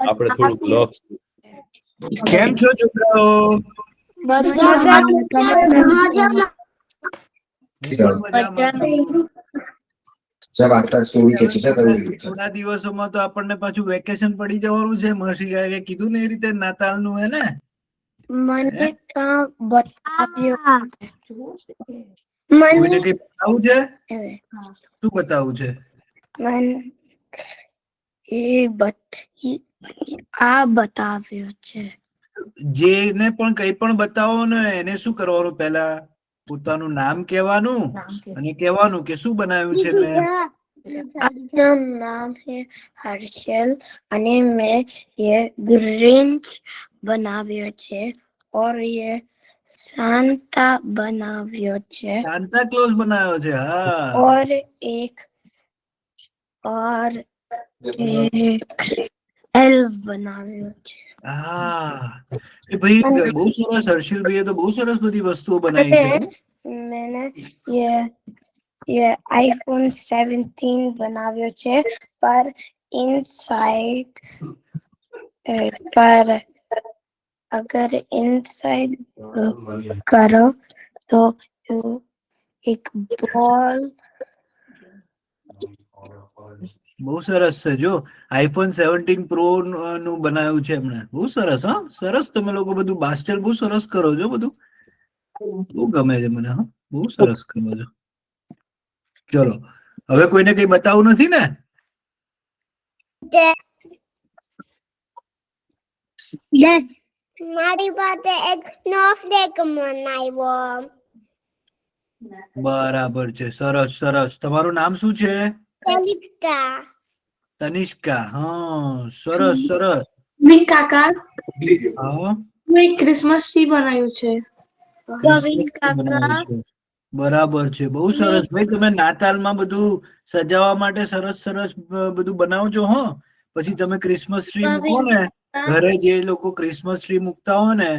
આપણે થોડુંક લોક કેમ છો છોકરાઓ? થોડા દિવસોમાં તો આપણને પાછું વેકેશન પડી જવાનું છે. મહર્ષિ કાકાએ કીધું ને એ રીતે નાતાલનું હે ને? મને કાં બતાવ્યું કોઈને કઈ બતાવવું છે? શું બતાવવું છે? આ બતાવ્યું છે. જેને પણ કઈ પણ બતાવો ને એને શું કરવાનું? પહેલા પોતાનું નામ કહેવાનું અને કહેવાનું કે શું બનાવ્યું છે મેં. આપનું નામ છે હર્ષલ અને મેં ये ग्रिंच बनाव्યો છે और ये सांता बनाव्યો છે સાન્તા ક્લોઝ બનાવ્યો છે. હા. और एक एल्फ बनाव्યો છે. હા એ ભાઈ બહુ સરસ. હર્ષિલભાઈએ તો બહુ સરસ બધી વસ્તુઓ બનાવી છે. मैंने ये आईफोन 17 बनाव्યો છે पर इनसाइड पर अगर इनसाइड करो तो एक बॉल બહુ સરસ છે. જો આઈફોન 17 પ્રો નું બનાવ્યું છે એમણે. બહુ સરસ. હા સરસ. તમે લોકો બધું બાસ્ટર બહુ સરસ કરો છો. બધું બહુ ગમે છે મને. હા બહુ સરસ કરો છો. ચલો હવે કોઈને કઈ બતાવવું નથી ને? મારી પાસે એક સ્નોફ્લેક બનાવ્યો. બરાબર છે. સરસ સરસ. તમારું નામ શું છે? તનિષ્કા. તનિષ્કા. હા સરસ સરસ. કાકા હા મેં ક્રિસમસ ટ્રી બનાવ્યું છે. બરાબર છે. બહુ સરસ. ભાઈ તમે નાતાલમાં બધું સજાવવા માટે સરસ સરસ બધું બનાવો છો. હો પછી તમે ક્રિસમસ ટ્રી મૂકો ને ઘરે, જે લોકો ક્રિસમસ ટ્રી મૂકતા હોય ને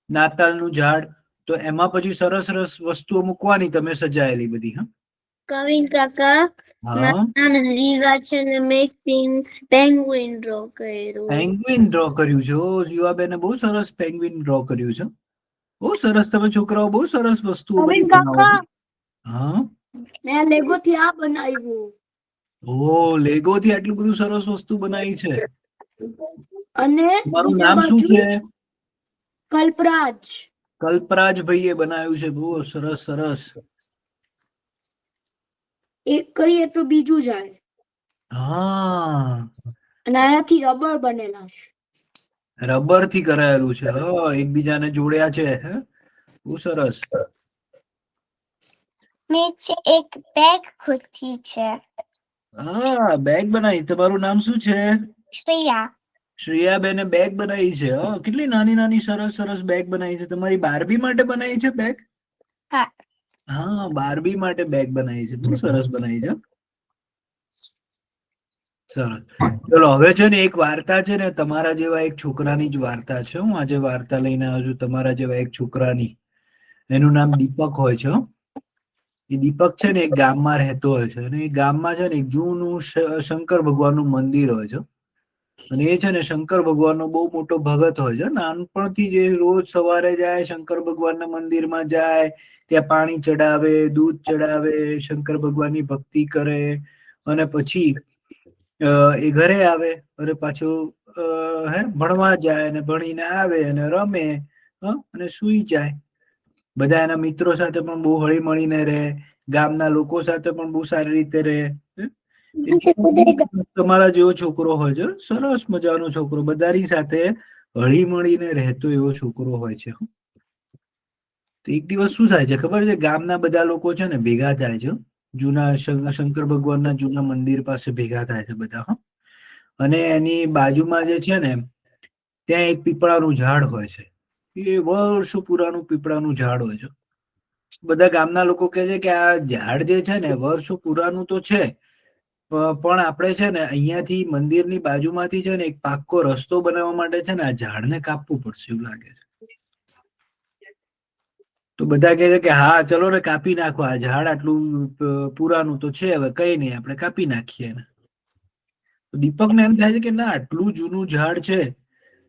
નાતાલનું ઝાડ, તો એમાં પછી સરસ સરસ વસ્તુઓ મૂકવાની તમે સજાયેલી બધી. હા કવિન કાકા, હા નામ ઝીવા છે ને મેં પેંગ્વિન ડ્રો કર્યું. પેંગ્વિન ડ્રો કર્યું છે. ઓ જીવાબેને બહુ સરસ પેંગ્વિન ડ્રો કર્યું છે. બહુ સરસ. તમે છોકરાઓ બહુ સરસ વસ્તુઓ બધી બનાવો છો. હા મેં લેગો થી આ બનાવ્યું. ઓ લેગો થી આટલું બધું સરસ વસ્તુ બનાવી છે. અને તમારું બીજા નામ શું બાજુ છે? કલ્પરાજ. કલ્પરાજ ભાઈએ બનાવ્યું છે. બહુ સરસ સરસ. એક કરીએ તો બીજું જાય. હા અને આનાથી રબર બનેલા છે. રબર થી કરાયેલું છે. એકબીજાને જોડ્યા છે. બહુ સરસ. નીચે એક બેગ ખુશી છે. હા બેગ બનાવી. તમારું નામ શું છે? શ્રેયા. શ્રેયાબેને બેગ બનાવી છે. કેટલી નાની નાની સરસ સરસ બેગ બનાવી છે. તમારી બારબી માટે બનાવી છે બેગ? હા. હા બારબી માટે બેગ બનાવી છે. બહુ સરસ બનાવી છે. સરસ. ચલો હવે છે ને એક વાર્તા છે ને તમારા જેવા એક છોકરાની જ વાર્તા છે. હું આજે વાર્તા લઈને આવ્યો છું તમારા જેવા એક છોકરાની. એનું નામ દીપક હોય છે. એ દીપક છે ને એક ગામમાં રહેતો હોય છે અને એ ગામમાં છે ને એક જૂનું શંકર ભગવાનનું મંદિર હોય છે. અને એ છે ને શંકર ભગવાનનો બહુ મોટો ભગત હોય છે. નાનપણથી જે રોજ સવારે જાય, શંકર ભગવાનના મંદિરમાં જાય, ત્યાં પાણી ચડાવે, દૂધ ચડાવે, શંકર ભગવાનની ભક્તિ કરે અને પછી એ ઘરે આવે અને પાછું ભણવા જાય અને ભણીને આવે અને રમે અને સુઈ જાય. બધા એના મિત્રો સાથે પણ બહુ હળી મળીને રહે. ગામના લોકો સાથે પણ બહુ સારી રીતે રહે. તમારા જેવો છોકરો હોય છે. સરસ મજાનો છોકરો, બધાની સાથે હળી મળીને રહેતો એવો છોકરો હોય છે. તો એક દિવસ શું થાય છે ખબર છે? ગામના બધા લોકો છે ને ભેગા થાય છે. જૂના શંકર ભગવાનના જૂના મંદિર પાસે ભેગા થાય છે બધા. અને એની બાજુમાં જે છે ને ત્યાં એક પીપળાનું ઝાડ હોય છે. એ વર્ષો પુરાનું પીપળાનું ઝાડ હોય છે. બધા ગામના લોકો કહે છે કે આ ઝાડ જે છે ને વર્ષો પુરાનું તો છે, પણ આપણે છે ને અહિયાંથી મંદિરની બાજુમાંથી છે ને એક પાક્કો રસ્તો બનાવવા માટે છે ને આ ઝાડને કાપવું પડશે એવું લાગે છે. તો બધા કહે છે કે હા ચલો ને કાપી નાખો. આ ઝાડ આટલું પુરાનું તો છે, હવે કઈ નહીં, આપણે કાપી નાખીએ. તો દીપકને એમ થાય છે કે ના, આટલું જૂનું ઝાડ છે,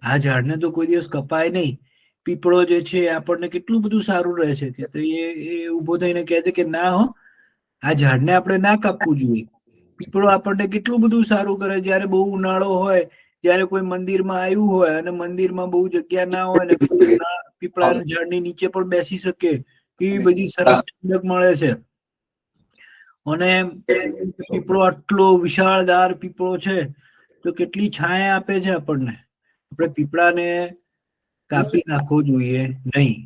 આ ઝાડને તો કોઈ દિવસ કપાય નહીં. પીપળો જે છે એ આપણને કેટલું બધું સારું રહે છે. કે તો એ ઊભો થઈને કહે છે કે ના હો, આ ઝાડને આપણે ના કાપવું જોઈએ. પીપળો આપણને કેટલું બધું સારું કરે. જ્યારે બહુ ઉનાળો હોય, જ્યારે કોઈ મંદિરમાં આવ્યું હોય અને મંદિરમાં બહુ જગ્યા ના હોય ને પીપળાના ઝાડની નીચે પણ બેસી શકે, કેવી બધી સરસ ઠંડક મળે છે. અને પીપળો આટલો વિશાળદાર પીપળો છે તો કેટલી છાયા આપે છે આપણને. આપણે પીપળાને કાપી નાખવો જોઈએ નહીં.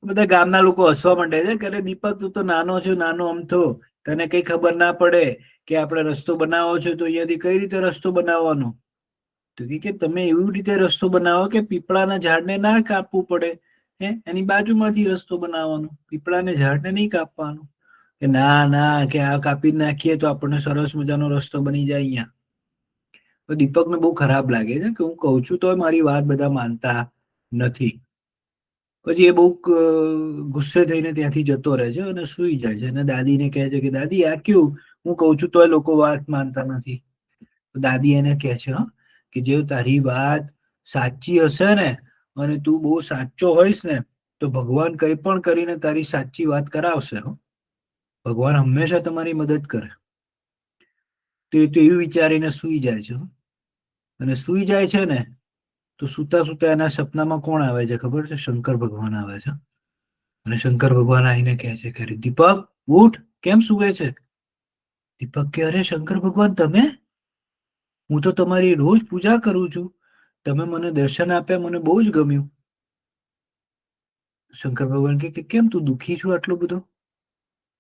બધા ગામના લોકો હસવા માંડે છે કે અરે દીપક, તું તો નાનો છો, નાનો અમથો, તને કઈ ખબર ના પડે કે આપણે રસ્તો બનાવવો છે તો અહીંયાથી કઈ રીતે રસ્તો બનાવવાનો. તો કે તમે એવી રીતે રસ્તો બનાવો કે પીપળાના ઝાડને ના કાપવું પડે, એની બાજુમાંથી રસ્તો બનાવવાનો, પીપળાને ઝાડને નહીં કાપવાનું. કે ના ના, કે આ કાપી નાખીએ તો આપણને સરસ મજાનો રસ્તો બની જાય અહીંયા. તો દીપકને બહુ ખરાબ લાગે છે કે હું કહું છું તો મારી વાત બધા માનતા નથી. પછી એ બહુ ગુસ્સે થઈને ત્યાંથી જતો રહે છે અને સૂઈ જાય છે. અને દાદીને કહે છે કે દાદી, આ કેવું, હું કહું છું તોય લોકો વાત માનતા નથી. તો દાદી એને કહે છે કે જે તારી વાત સાચી હશે ને અને તું બહુ સાચો હોઈશ ને તો ભગવાન કંઈ પણ કરીને તારી સાચી વાત કરાવશે. ભગવાન હંમેશા તમારી મદદ કરે. તો એ તો એવું વિચારીને સૂઈ જાય છે. અને સૂઈ જાય છે ને તો સૂતા સૂતા એના સપનામાં કોણ આવે છે ખબર છે? શંકર ભગવાન આવે છે. અને શંકર ભગવાન આવીને કહે છે કે દીપક, ઉઠ, કેમ સૂવે છે? દીપક કે અરે શંકર ભગવાન, તમે? હું તો તમારી રોજ પૂજા કરું છું, તમે મને દર્શન આપ્યા, મને બહુ જ ગમ્યું. શંકર ભગવાન કે કેમ તું દુઃખી છું આટલું બધું?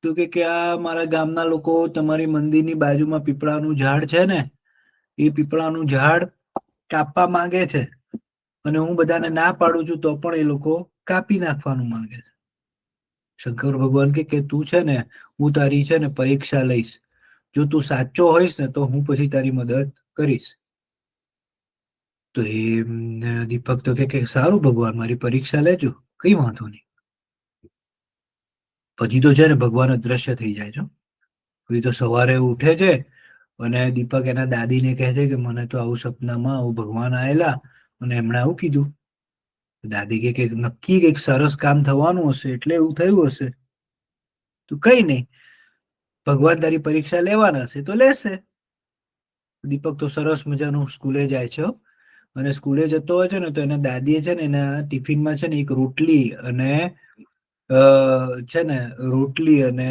તો કે આ મારા ગામના લોકો તમારી મંદિરની બાજુમાં પીપળાનું ઝાડ છે ને, એ પીપળાનું ઝાડ કાપવા માંગે છે અને હું બધાને ના પાડું છું તો પણ એ લોકો કાપી નાખવાનું માંગે છે. શંકર ભગવાન કે તું છે ને, હું તારી છે ને પરીક્ષા લઈશ. જો તું સાચો હોઈશ ને તો હું પછી તારી મદદ કરીશ. તો એ દીપક તો કે સારું ભગવાન, મારી પરીક્ષા લેજો, કઈ વાંધો નહીં. પછી તો છે ને ભગવાન અદ્રશ્ય થઈ જાય છે. પછી તો સવારે ઉઠે છે અને દીપક એના દાદીને કહે છે કે મને તો આવું સપનામાં આવું ભગવાન આવેલા અને એમણે આવું કીધું. દાદી કે નક્કી કંઈક સરસ કામ થવાનું હશે એટલે એવું થયું હશે. તો કઈ નહીં, ભગવાન તારી પરીક્ષા લેવાના હશે તો લેશે. દીપક તો સરસ મજાનું સ્કૂલે જાય છે. અને સ્કૂલે જતો હોય છે ને તો એના દાદીએ છે ને એના ટિફિનમાં છે ને એક રોટલી અને છે ને રોટલી અને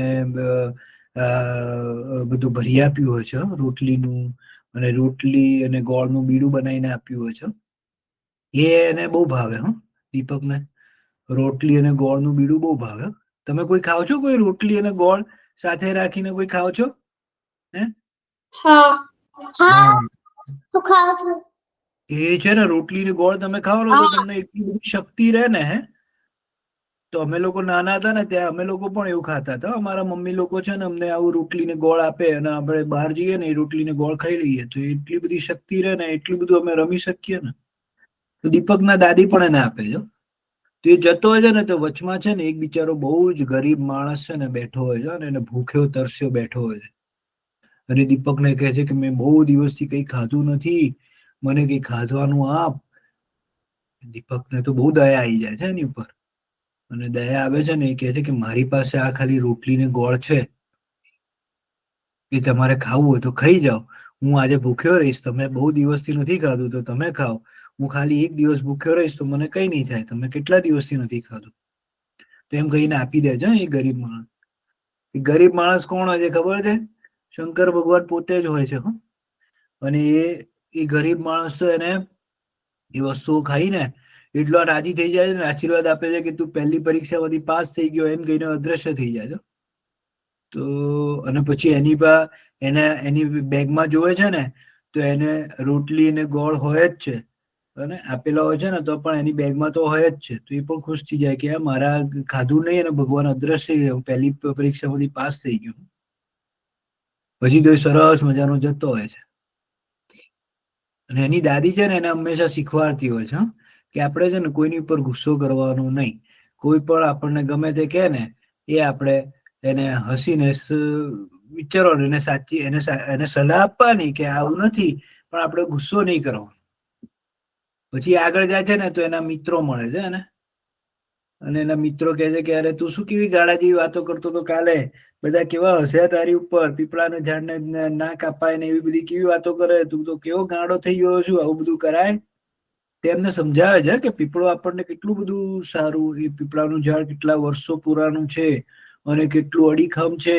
બધું ભરી આપ્યું હોય છે. રોટલીનું અને રોટલી અને ગોળનું બીડું બનાવીને આપ્યું હોય છે. એ એને બહુ ભાવે. દીપકને રોટલી અને ગોળનું બીડું બહુ ભાવે. તમે કોઈ ખાવ છો? કોઈ રોટલી અને ગોળ સાથે રાખીને કોઈ ખાવ છો? એ છે ને રોટલી ને ગોળ તમે ખાવ ને તો તમને એટલી બધી શક્તિ રહે ને. તો અમે લોકો નાના હતા ને ત્યાં અમે લોકો પણ એવું ખાતા હતા. અમારા મમ્મી લોકો છે ને અમને આવું રોટલી ને ગોળ આપે અને આપણે બહાર જઈએ ને એ રોટલી ને ગોળ ખાઈ લઈએ તો એટલી બધી શક્તિ રહે ને, એટલું બધું અમે રમી શકીએ ને. તો દીપકના દાદી પણ એને આપે છે. તો એ જતો હોય છે ને તો વચમાં છે ને એક બિચારો બહુ જ ગરીબ માણસ છે ને બેઠો હોય છે અને એને ભૂખ્યો તરસ્યો બેઠો હોય છે. અને દીપકને કહે છે કે મેં બહુ દિવસથી કંઈ ખાધું નથી, મને કંઈ ખાધવાનું આપ. દીપકને તો બહુ દયા આવી જાય છે એની ઉપર. અને દયા આવે છે ને એ કહે છે કે મારી પાસે આ ખાલી રોટલી ને ગોળ છે, એ તમારે ખાવું હોય તો ખાઈ જાઓ. હું આજે ભૂખ્યો રહીશ, તમે બહુ દિવસથી નથી ખાધું તો તમે ખાઓ. હું ખાલી એક દિવસ ભૂખ્યો રહીશ તો મને કઈ નહીં થાય, તમે કેટલા દિવસથી નથી ખાધું. તો એમ કહીને આપી દે છે એ ગરીબ માણસ. એ ગરીબ માણસ કોણ હોય છે ખબર છે? શંકર ભગવાન પોતે જ હોય છે. અને એ ગરીબ માણસ તો એને એ વસ્તુઓ ખાઈને એટલો રાજી થઈ જાય છે ને, આશીર્વાદ આપે છે કે તું પહેલી પરીક્ષામાંથી પાસ થઈ ગયો એમ કહીને અદ્રશ્ય થઈ જાય છે. તો અને પછી એની બેગમાં જોવે છે ને તો એને રોટલી અને ગોળ હોય જ છે અને આપેલા હોય છે ને તો પણ એની બેગમાં તો હોય જ છે. તો એ પણ ખુશ થઈ જાય કે મારા ખાધું નહીં અને ભગવાન અદ્રશ્ય થઈ ગયો, પહેલી પરીક્ષામાંથી પાસ થઈ ગયો. પછી તો એ સરસ મજાનો જતો હોય છે. અને એની દાદી છે ને એને હંમેશા શીખવાડતી હોય છે કે આપણે છે ને કોઈની ઉપર ગુસ્સો કરવાનો નહીં. કોઈ પણ આપણને ગમે તે કહે ને એ આપણે એને હસીને વિચારો એને સાચી એને સલાહ આપવાની કે આવું નથી, પણ આપણે ગુસ્સો નહીં કરવાનો. પછી આગળ જાય છે ને તો એના મિત્રો મળે છે એને, અને એના મિત્રો કહે છે કે અરે તું શું કેવી ગાળા જેવી વાતો કરતો તો કાલે, બધા કેવા હસ્યા તારી ઉપર, પીપળાના ઝાડને ના કાપાય ને એવી બધી કેવી વાતો કરે, તું તો કેવો ગાંડો થઈ ગયો છું, આવું બધું કરાય. તેમને સમજાવે છે કે પીપળો આપણને કેટલું બધું સારું, એ પીપળાનું ઝાડ કેટલા વર્ષો પુરાણું છે અને કેટલું અડીખમ છે.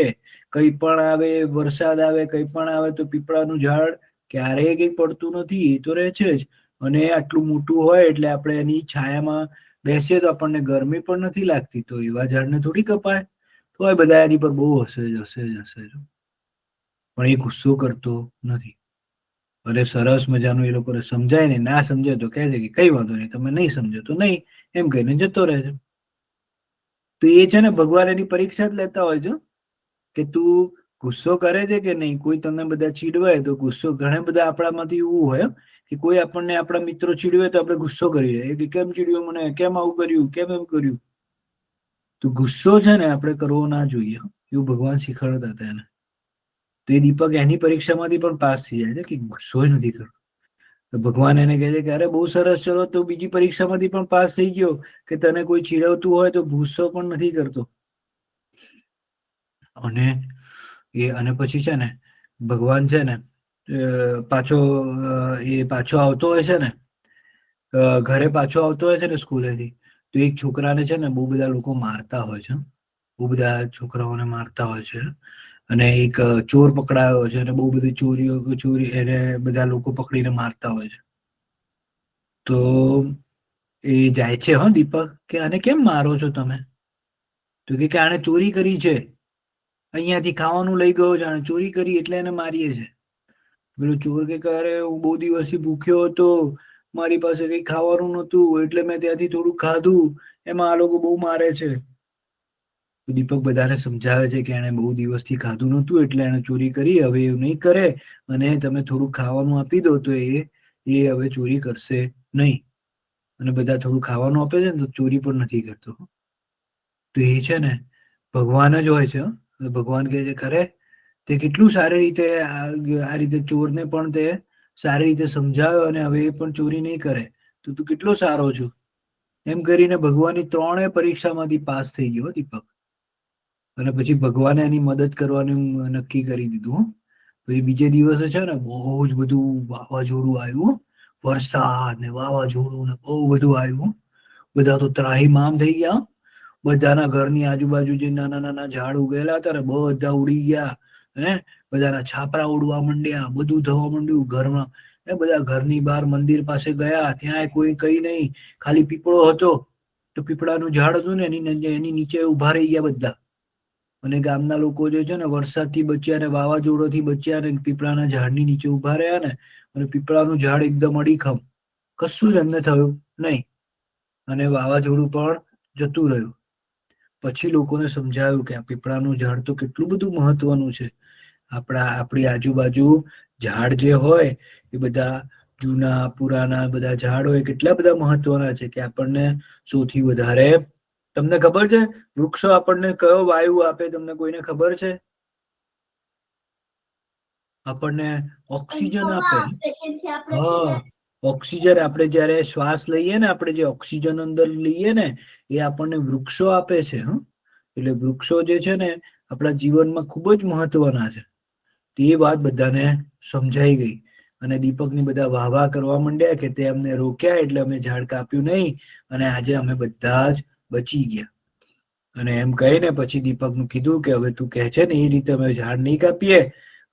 કઈ પણ આવે, વરસાદ આવે, કઈ પણ આવે તો પીપળાનું ઝાડ ક્યારેય કઈ પડતું નથી, એ તો રહે છે જ. અને આટલું મોટું હોય એટલે આપણે એની છાયામાં બેસીએ તો આપણને ગરમી પણ નથી લાગતી, તો એવા ઝાડને થોડી કપાય. તો બધા એની પર બહુ હસે જ. પણ એ ગુસ્સો કરતો નથી. અને સરસ મજાનું એ લોકોને સમજાય ને, ના સમજે તો કહે છે કે કઈ વાંધો નહીં, તમે નહીં સમજો તો નહીં, એમ કહીને જતો રહે છે. તો એ છે ને ભગવાન એની પરીક્ષા જ લેતા હોય છે કે તું ગુસ્સો કરે છે કે નહીં. કોઈ તમને બધા ચીડવાય તો ગુસ્સો, ઘણા બધા આપણામાંથી એવું હોય કે કોઈ આપણને આપણા મિત્રો ચીડવે તો આપણે ગુસ્સો કરી દઈએ કે કેમ ચીડ્યો મને, કેમ આવું કર્યું, કેમ એમ કર્યું. તો ગુસ્સો છે ને આપણે કરવો ના જોઈએ, એવું ભગવાન શીખવાડતા હતા એને. તો એ દીપક એની પરીક્ષામાંથી પણ પાસ થઈ જાય છે કે ગુસ્સો નથી કરતો. તો ભગવાન એને કહે છે કે અરે બહુ સરસ, ચલો તો બીજી પરીક્ષામાંથી પણ પાસ થઈ ગયો કે તને કોઈ ચીડવતું હોય તો ગુસ્સો પણ નથી કરતો. અને પછી છે ને ભગવાન છે ને પાછો આવતો હોય છે ને, ઘરે પાછો આવતો હોય છે ને સ્કૂલેથી, તો એક છોકરાને છે ને બહુ બધા લોકો મારતા હોય છે, બહુ બધા છોકરાઓને મારતા હોય છે. અને એક ચોર પકડાયો છે અને બહુ બધી ચોરી એને બધા લોકો પકડીને મારતા હોય છે. તો એ જાય છે દીપક કે આને કેમ મારો છો તમે? તો કે આને ચોરી કરી છે, અહીંયાથી ખાવાનું લઈ ગયો છે, આને ચોરી કરી એટલે એને મારીએ છે. પેલો ચોર કે અરે હું બહુ દિવસથી ભૂખ્યો હતો, મારી પાસે કઈ ખાવાનું નહોતું એટલે મેં ત્યાંથી થોડું ખાધું, એમાં આ લોકો બહુ મારે છે. દીપક બધાને સમજાવે છે કે એને બહુ દિવસથી ખાધું નહોતું એટલે એને ચોરી કરી, હવે એવું નહીં કરે, અને તમે થોડું ખાવાનું આપી દો તો એ હવે ચોરી કરશે નહીં. અને બધા થોડું ખાવાનું આપે છે ને તો ચોરી પણ નથી કરતો. તો એ છે ને ભગવાન જ હોય છે. ભગવાન કહે છે ખરે તે કેટલું સારી રીતે આ રીતે ચોરને પણ તે સારી રીતે સમજાવ્યો અને હવે એ પણ ચોરી નહીં કરે, તો તું કેટલો સારો છો. એમ કરીને ભગવાનની 3 પરીક્ષામાંથી પાસ થઈ ગયો દીપક. અને પછી ભગવાને એની મદદ કરવાનું નક્કી કરી દીધું. પછી બીજે દિવસે છે ને બહુ જ બધું વાવાઝોડું આવ્યું, વરસાદ ને વાવાઝોડું ને બહુ બધું આવ્યું. બધા તો ત્રાહીમામ થઈ ગયા. બધાના ઘરની આજુબાજુ જે નાના નાના ઝાડ ઉગેલા હતા ને બધા ઉડી ગયા. બધાના છાપરા ઉડવા માંડ્યા, બધું થવા માંડ્યું ઘરમાં. બધા ઘરની બહાર મંદિર પાસે ગયા, ત્યાં કોઈ કઈ નહીં, ખાલી પીપળો હતો. તો પીપળાનું ઝાડ હતું ને એની નીચે ઉભા રહી ગયા બધા. અને ગામના લોકો જે છે ને વરસાદથી બચ્યા ને વાવાઝોડાથી બચ્યા ને પીપળાના ઝાડની નીચે ઉભા રહ્યા ને, અને પીપળાનું ઝાડ એકદમ અડીખમ, કશું જ એમને થયું નહીં. અને વાવાઝોડું પણ જતું રહ્યું. પછી લોકોને સમજાયું કે આ પીપળાનું ઝાડ તો કેટલું બધું મહત્વનું છે. આપણી આજુબાજુ ઝાડ જે હોય એ બધા જૂના પુરાના બધા ઝાડ હોય કેટલા બધા મહત્વના છે કે આપણને સૌથી વધારે, તમને ખબર છે વૃક્ષો આપણને કયો વાયુ આપે? તમને કોઈને ખબર છે? આપણને ઓક્સિજન આપે. હા, ઓક્સિજન આપણે જયારે શ્વાસ લઈએ ને, આપણે જે ઓક્સિજન અંદર લઈએ ને એ આપણને વૃક્ષો આપે છે. એટલે વૃક્ષો જે છે ને આપણા જીવનમાં ખૂબ જ મહત્વના છે. એ વાત બધાને સમજાઈ ગઈ. અને દીપકની બધા વાહ કરવા માંડ્યા કે તે અમને રોક્યા એટલે અમે ઝાડ કાપ્યું નહીં, અને આજે અમે બધા જ બચી ગયા. અને એમ કહીને પછી દીપકનું કીધું કે હવે તું કહે છે ને એ રીતે અમે ઝાડ નહીં કાપીએ,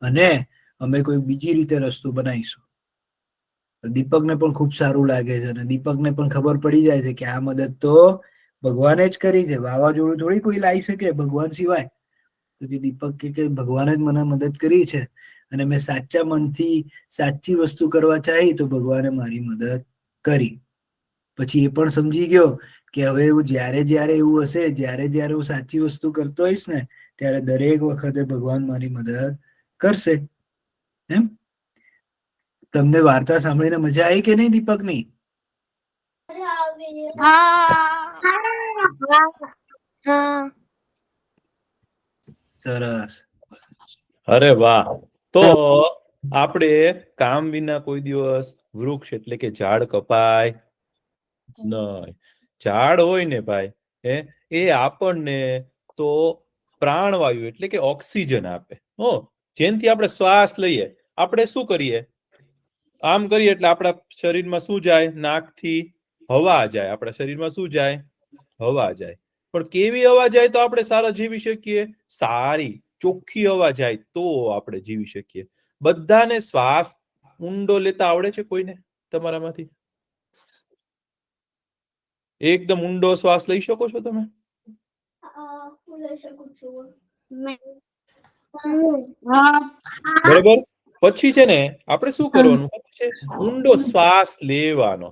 અને અમે કોઈ બીજી રીતે રસ્તો બનાવીશું. દીપકને પણ ખૂબ સારું લાગે છે, અને દીપકને પણ ખબર પડી જાય છે કે આ મદદ તો ભગવાને જ કરી છે. વાવાઝોડું થોડી કોઈ લાવી શકે ભગવાન સિવાય. તો દીપક કે ભગવાને જ મને મદદ કરી છે, અને મેં સાચા મનથી સાચી વસ્તુ કરવા ચાહી તો ભગવાને મારી મદદ કરી. પછી એ પણ સમજી ગયો કે હવે એવું જ્યારે એવું હશે, જ્યારે હું સાચી વસ્તુ કરતો હોઈશ ને ત્યારે દરેક વખતે ભગવાન મારી મદદ કરશે. એમ તમને વાર્તા સાંભળીને મજા આવી કે નહીં દીપકની? સરસ. અરે વાહ. તો આપણે કામ વિના કોઈ દિવસ વૃક્ષ એટલે કે ઝાડ કપાય નહીં. ઝાડ હોય ને ભાઈ, એ આપણને તો પ્રાણવાયુ એટલે કે ઓક્સિજન આપે. જેનથી આપણે શ્વાસ લઈએ. આપણે શું કરીએ? આમ કરીએ એટલે આપણા શરીરમાં શું જાય? નાકથી હવા જાય. આપણા શરીરમાં શું જાય? હવા જાય. પણ કેવી હવા જાય તો આપણે સારા જીવી શકીએ? સારી ચોખ્ખી હવા જાય તો આપણે જીવી શકીએ. બધાને શ્વાસ ઊંડો લેતા આવડે છે કોઈને તમારામાંથી? એકદમ ઊંડો શ્વાસ લઈ શકો છો તમે? બરોબર. પછી છે ને આપણે શું કરવાનું ખબર છે? ઊંડો શ્વાસ લેવાનો.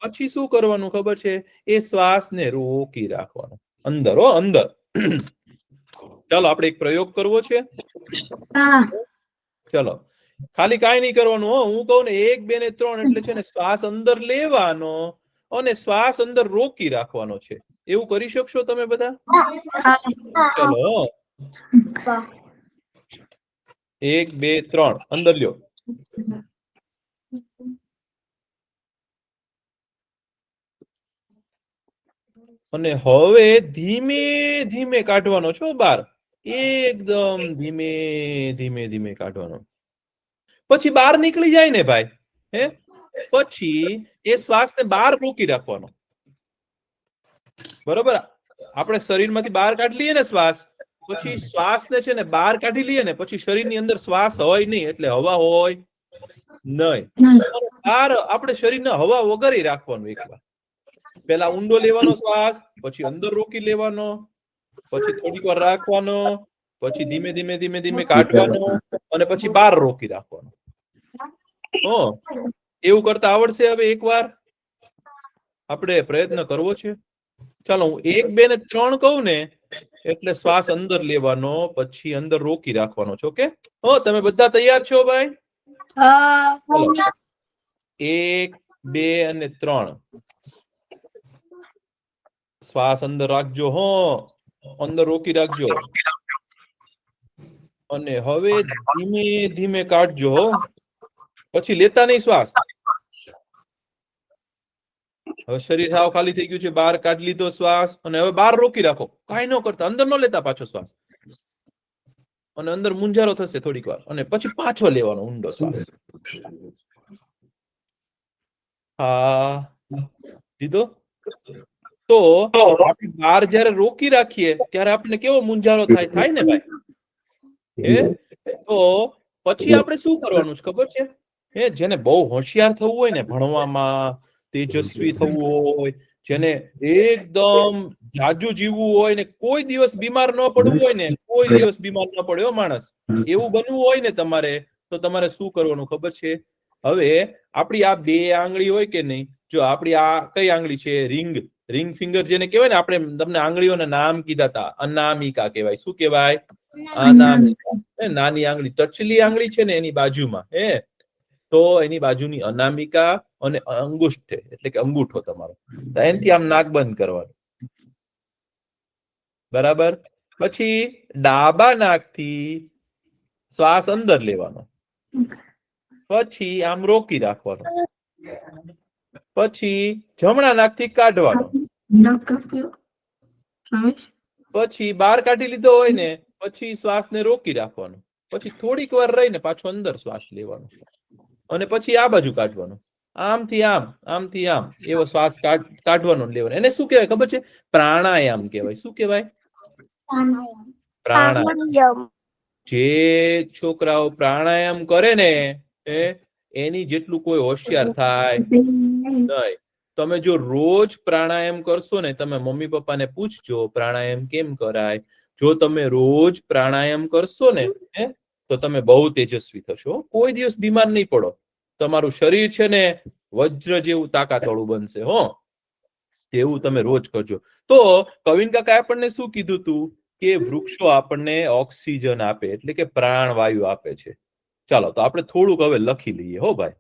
પછી શું કરવાનું ખબર છે? એ શ્વાસને રોકી રાખવાનો અંદર. અંદર. ચાલો આપણે એક પ્રયોગ કરવો છે. ચલો, ખાલી કાંઈ નહીં કરવાનું. હું કહું ને 1 2 ને 3 એટલે છે ને શ્વાસ અંદર લેવાનો અને શ્વાસ અંદર રોકી રાખવાનો છે. એવું કરી શકશો તમે બધા? ચલો 1 2 3 અંદર લ્યો. અને હવે ધીમે ધીમે કાઢવાનો છો બહાર. એકદમ ધીમે ધીમે ધીમે કાઢવાનો. પછી બહાર નીકળી જાય ને ભાઈ, પછી એ શ્વાસને બહાર રોકી રાખવાનો. બરોબર. આપણે શરીરમાંથી બહાર કાઢી લઈએ ને શ્વાસ, પછી શ્વાસને છે ને બહાર કાઢી લઈએ ને પછી શરીરની અંદર શ્વાસ હોય નહીં, એટલે હવા હોય નહીં. બહાર આપણે શરીરને હવા વગર રાખવાનું. એકવાર પેલા ઊંડો લેવાનો શ્વાસ, પછી અંદર રોકી લેવાનો, પછી થોડીક વાર રાખવાનો, પછી ધીમે ધીમે ધીમે ધીમે કાઢવાનો અને પછી બહાર રોકી રાખવાનો. એવું કરતા આવડશે? હવે એકવાર આપણે પ્રયત્ન કરવો છે. ચાલો હું 1 2 ને 3 કહું ને એટલે શ્વાસ અંદર લેવાનો, પછી અંદર રોકી રાખવાનો છે. ઓકે? તમે બધા તૈયાર છો ભાઈ? 1 2 અને 3 શ્વાસ અંદર રાખજો. અંદર રોકી રાખજો અને હવે ધીમે ધીમે કાઢજો. પછી લેતા નહીં શ્વાસ. હવે શરીર સાવ ખાલી થઈ ગયું છે, બહાર કાઢી લીધો શ્વાસ અને હવે બહાર રોકી રાખો. કાંઈ ન કરતા, અંદર ન લેતા પાછો શ્વાસ. અને અંદર મુંજારો થશે થોડીક વાર અને પછી પાછો લેવાનો ઊંડો શ્વાસ. હા, લીધો. તો આપણે બહાર જયારે રોકી રાખીએ ત્યારે આપણને કેવો મુંજારો થાય ને ભાઈ? તો પછી આપણે શું કરવાનું છે ખબર છે? જેને બહુ હોશિયાર થવું હોય ને, ભણવામાં તેજસ્વી થવું હોય, જેને એકદમ જાજુ જીવવું હોય ને કોઈ દિવસ બીમાર ન પડવું હોય ને, કોઈ દિવસ બીમાર ન પડ્યો માણસ, એવું બનવું હોય ને તમારે, તો તમારે શું કરવાનું ખબર છે? હવે આપણી આ 2 આંગળી હોય કે નહીં, જો આપણી આ કઈ આંગળી છે? રિંગ ફિંગર જેને કહેવાય ને, આપણે તમને આંગળીઓના નામ કીધા હતા. અનામિકા કહેવાય. શું કહેવાય? અનામિકા. નાની આંગળી, ટચલી આંગળી છે ને એની બાજુમાં, તો એની બાજુની અનામિકા અને અંગુષ્ઠ એટલે કે અંગૂઠો તમારો, એનાથી આમ નાક બંધ કરવાનું. બરાબર. પછી ડાબા નાકથી શ્વાસ અંદર લેવાનો, પછી આમ રોકી રાખવાનો, પછી જમણા નાકથી કાઢવાનો, પછી બહાર કાઢી લીધો હોય ને પછી શ્વાસને રોકી રાખવાનો, પછી થોડીક વાર રહીને પાછો અંદર શ્વાસ લેવાનો અને પછી આ બાજુ કાઢવાનો. આમથી આમ, આમથી આમ એવો શ્વાસ કાઢવાનો લેવાનો. એને શું કહેવાય ખબર છે? પ્રાણાયામ કહેવાય. શું કહેવાય? પ્રાણાયામ. જે છોકરાઓ પ્રાણાયામ કરે ને એની જેટલું કોઈ હોશિયાર થાય નહીં. તમે જો રોજ પ્રાણાયામ કરશો ને, તમે મમ્મી પપ્પાને પૂછજો પ્રાણાયામ કેમ કરાય. જો તમે રોજ પ્રાણાયામ કરશો ને તો તમે બહુ તેજસ્વી થશો. કોઈ દિવસ બીમાર નહીં પડો. તમારું શરીર છે ને વજ્ર જેવું તાકાતવાળું બનશે. તેવું તમે રોજ કરજો. તો કવિન કાકા આપણને શું કીધું તું કે વૃક્ષો આપણને ઓક્સિજન આપે એટલે કે પ્રાણવાયુ આપે છે. ચાલો તો આપણે થોડુંક હવે લખી લઈએ. ભાઈ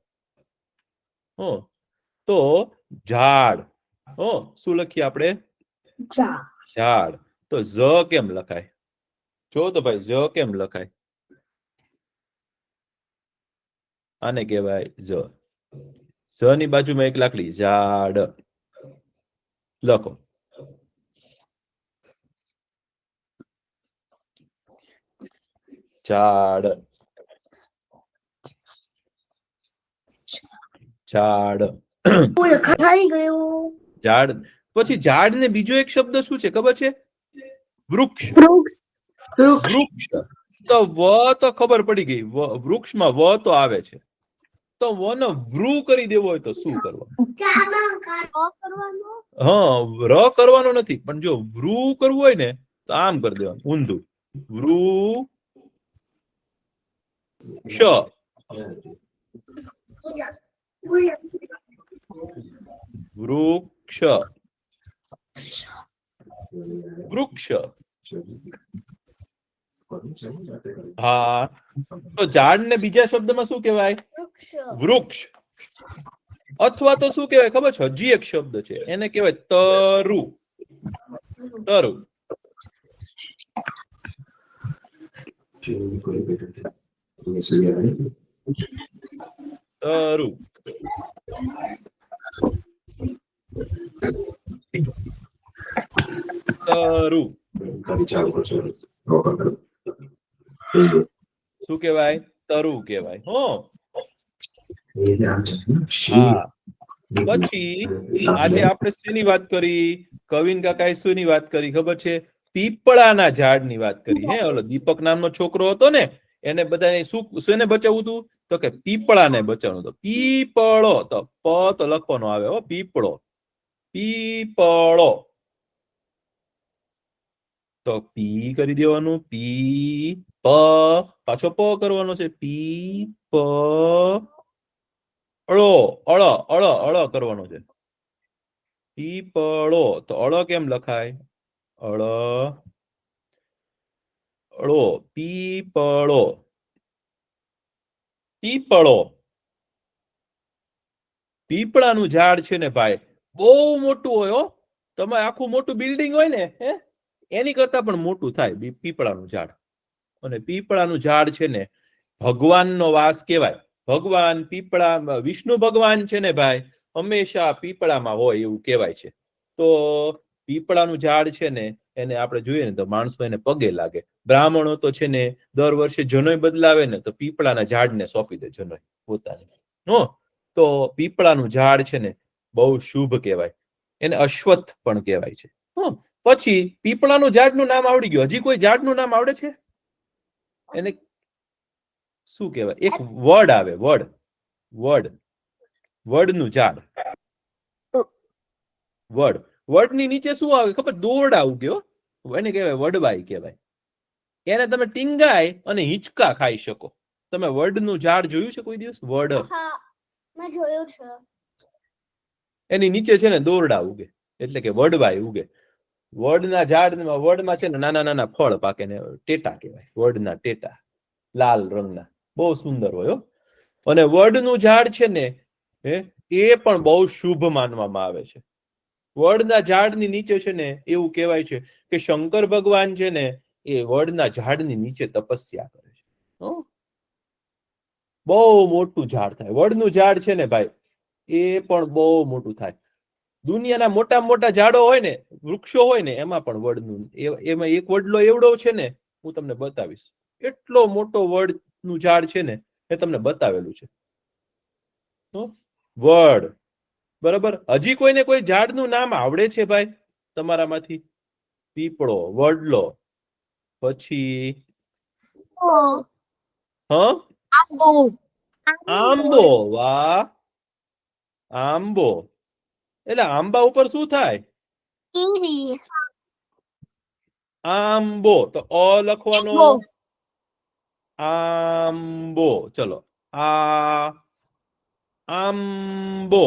તો ઝાડ. શું લખીએ આપણે? ઝાડ. તો ઝ કેમ લખાય? જો તો ભાઈ, ઝ કેમ લખાય? આને કહેવાય જ. જ ની બાજુમાં એક લાકડી, ઝાડ. લખો. ઝાડ. ઝાડ. લખાઈ ગયું. ઝાડ. પછી ઝાડ ને બીજો એક શબ્દ શું છે ખબર છે? વૃક્ષ. વૃક્ષ. વૃક્ષ. તો વ તો ખબર પડી ગઈ, વૃક્ષમાં વ તો આવે છે. તો વ નો વૃ કરી દેવો હોય તો શું કરવાનું? હા, ર કરવાનો નથી, પણ જો વૃ કરવું હોય ને તો આમ કરી દેવાનું, ઊંધું. વૃક્ષ. વૃક્ષ. હા, તો ઝાડ ને બીજા શબ્દમાં શું કહેવાય? વૃક્ષ. અથવા તો શું કહેવાય ખબર છે? હજી એક શબ્દ છે, એને કહેવાય તરુ. તરુ. તરુ. તરુ. શું કહેવાય? તરુ કહેવાય. હો. હા. પછી આજે આપણે શેની વાત કરી? કવિન કાકાએ શેની વાત કરી ખબર છે? પીપળાના ઝાડની વાત કરી. હે, ઓલો દીપક નામનો છોકરો હતો ને, એને બધાને શેને બચાવવું હતું? તો કે પીપળાને બચાવવું હતું. પીપળો, તો પ તો લખવાનો આવે હો, પીપળો. પીપળો. તો પી કરી દેવાનું, પી. પ પાછો પ કરવાનો છે, પી પ અળો. અળ અળ અળ કરવાનો છે. પીપળો. તો અળ કેમ લખાય? અળ અળો. પીપળો. પીપળો. પીપળાનું ઝાડ છે ને ભાઈ, બહુ મોટું હોય હો. તમે આખું મોટું બિલ્ડિંગ હોય ને, હે, એની કરતા પણ મોટું થાય પીપળાનું ઝાડ. અને પીપળાનું ઝાડ છે ને ભગવાનનો વાસ કહેવાય. ભગવાન પીપળા, વિષ્ણુ ભગવાન છે ને ભાઈ, હંમેશા પીપળામાં હોય એવું કહેવાય છે. તો પીપળાનું ઝાડ છે ને, એને આપણે જોઈએ ને તો માણસો એને પગે લાગે. બ્રાહ્મણો તો છે ને દર વર્ષે જનોય બદલાવે ને તો પીપળાના ઝાડને સોંપી દે જનોય પોતાને. હો, તો પીપળાનું ઝાડ છે ને બહુ શુભ કહેવાય. એને અશ્વત્થ પણ કહેવાય છે. પછી પીપળાનું ઝાડનું નામ આવડી ગયું. હજી કોઈ ઝાડનું નામ આવડે છે? એને શું કહેવાય? એક વડ આવે, વડ. વડ. વડનું ઝાડ. વડ. વડની નીચે શું આવે ખબર? દોરડા ઉગ્યો. એને કહેવાય વડવાઈ કહેવાય. એને તમે ટીંગાય અને હિંચકા ખાઈ શકો. તમે વડનું ઝાડ જોયું છે કોઈ દિવસ? વડ. મેં જોયું છે. એની નીચે છે ને દોરડા ઉગે, એટલે કે વડવાઈ ઉગે. વડના ઝાડમાં, વડમાં છે ને નાના નાના ફળ પાકે ને ટેટા કહેવાય. વડના ટેટા લાલ રંગના, બહુ સુંદર હોય. અને વડનું ઝાડ છે ને, એ પણ બહુ શુભ માનવામાં આવે છે. વડના ઝાડની નીચે છે ને એવું કહેવાય છે કે શંકર ભગવાન છે ને એ વડના ઝાડની નીચે તપસ્યા કરે છે. બહુ મોટું ઝાડ થાય. વડનું ઝાડ છે ને ભાઈ, એ પણ બહુ મોટું થાય. દુનિયાના મોટા મોટા ઝાડો હોય ને, વૃક્ષો હોય ને, એમાં પણ વડનું, એમાં એક વડલો એવડો છે ને, હું તમને બતાવીશ. એટલો મોટો વડનું ઝાડ છે ને, એ તમને બતાવેલું છે. વડ. બરાબર. હજી કોઈને કોઈ ઝાડનું નામ આવડે છે ભાઈ તમારામાંથી? પીપળો, વડલો, પછી આંબો. વાહ, આંબો. એટલે આંબા ઉપર શું થાય? આંબો. તો અ લખવાનો, આંબો. ચલો, આંબો.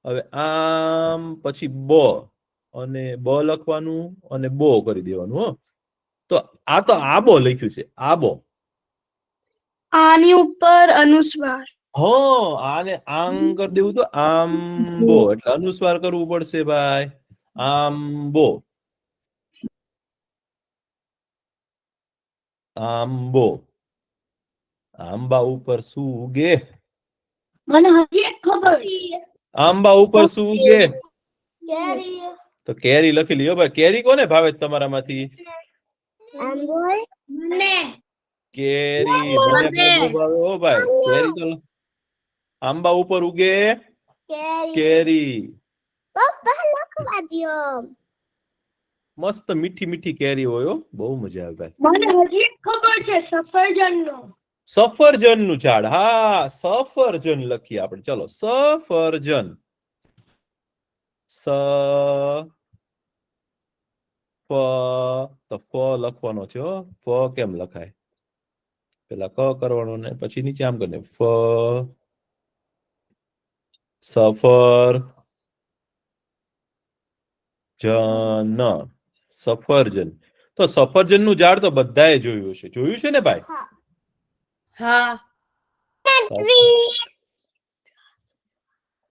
હવે આમ પછી બ, અને બ લખવાનું અને બો કરી દેવાનું. હો, તો આ તો આબો લખ્યું છે, આબો. આની ઉપર અનુસ્વાર. હા, આને આંગ કરી દેવું તો આંબો, એટલે અનુસ્વાર કરવું પડશે ભાઈ. આંબો. આંબો. આંબા ઉપર શું ઉગે? મને હજી એક ખબર આંબા ઉપર શું ઉગે? કેરી તો કેરી લખી લ્યો ભાઈ. કેરી કોને ભાવે છે તમારામાંથી? મને કેરી મને પણ બહુ ભાવે હો ભાઈ. કેરી તો આંબા ઉપર ઉગે કેરી કેરી. પપ્પા લખવા દ્યો. મસ્ત મીઠી મીઠી કેરી હોય હો, બહુ મજા આવે ભાઈ. મને હજી એક ખબર છે સફરજનનો સફરજન નું ઝાડ. હા, સફરજન લખીએ આપણે. ચલો, સફરજન. સ ફ તો ફ લખવાનો છે હો. ફ કેમ લખાય? પેલા ક કરવાનો ને પછી નીચે આમ કરીને ફ. સફર જન. સફરજન. તો સફરજન નું ઝાડ તો બધાએ જોયું હશે. જોયું છે ને ભાઈ? હા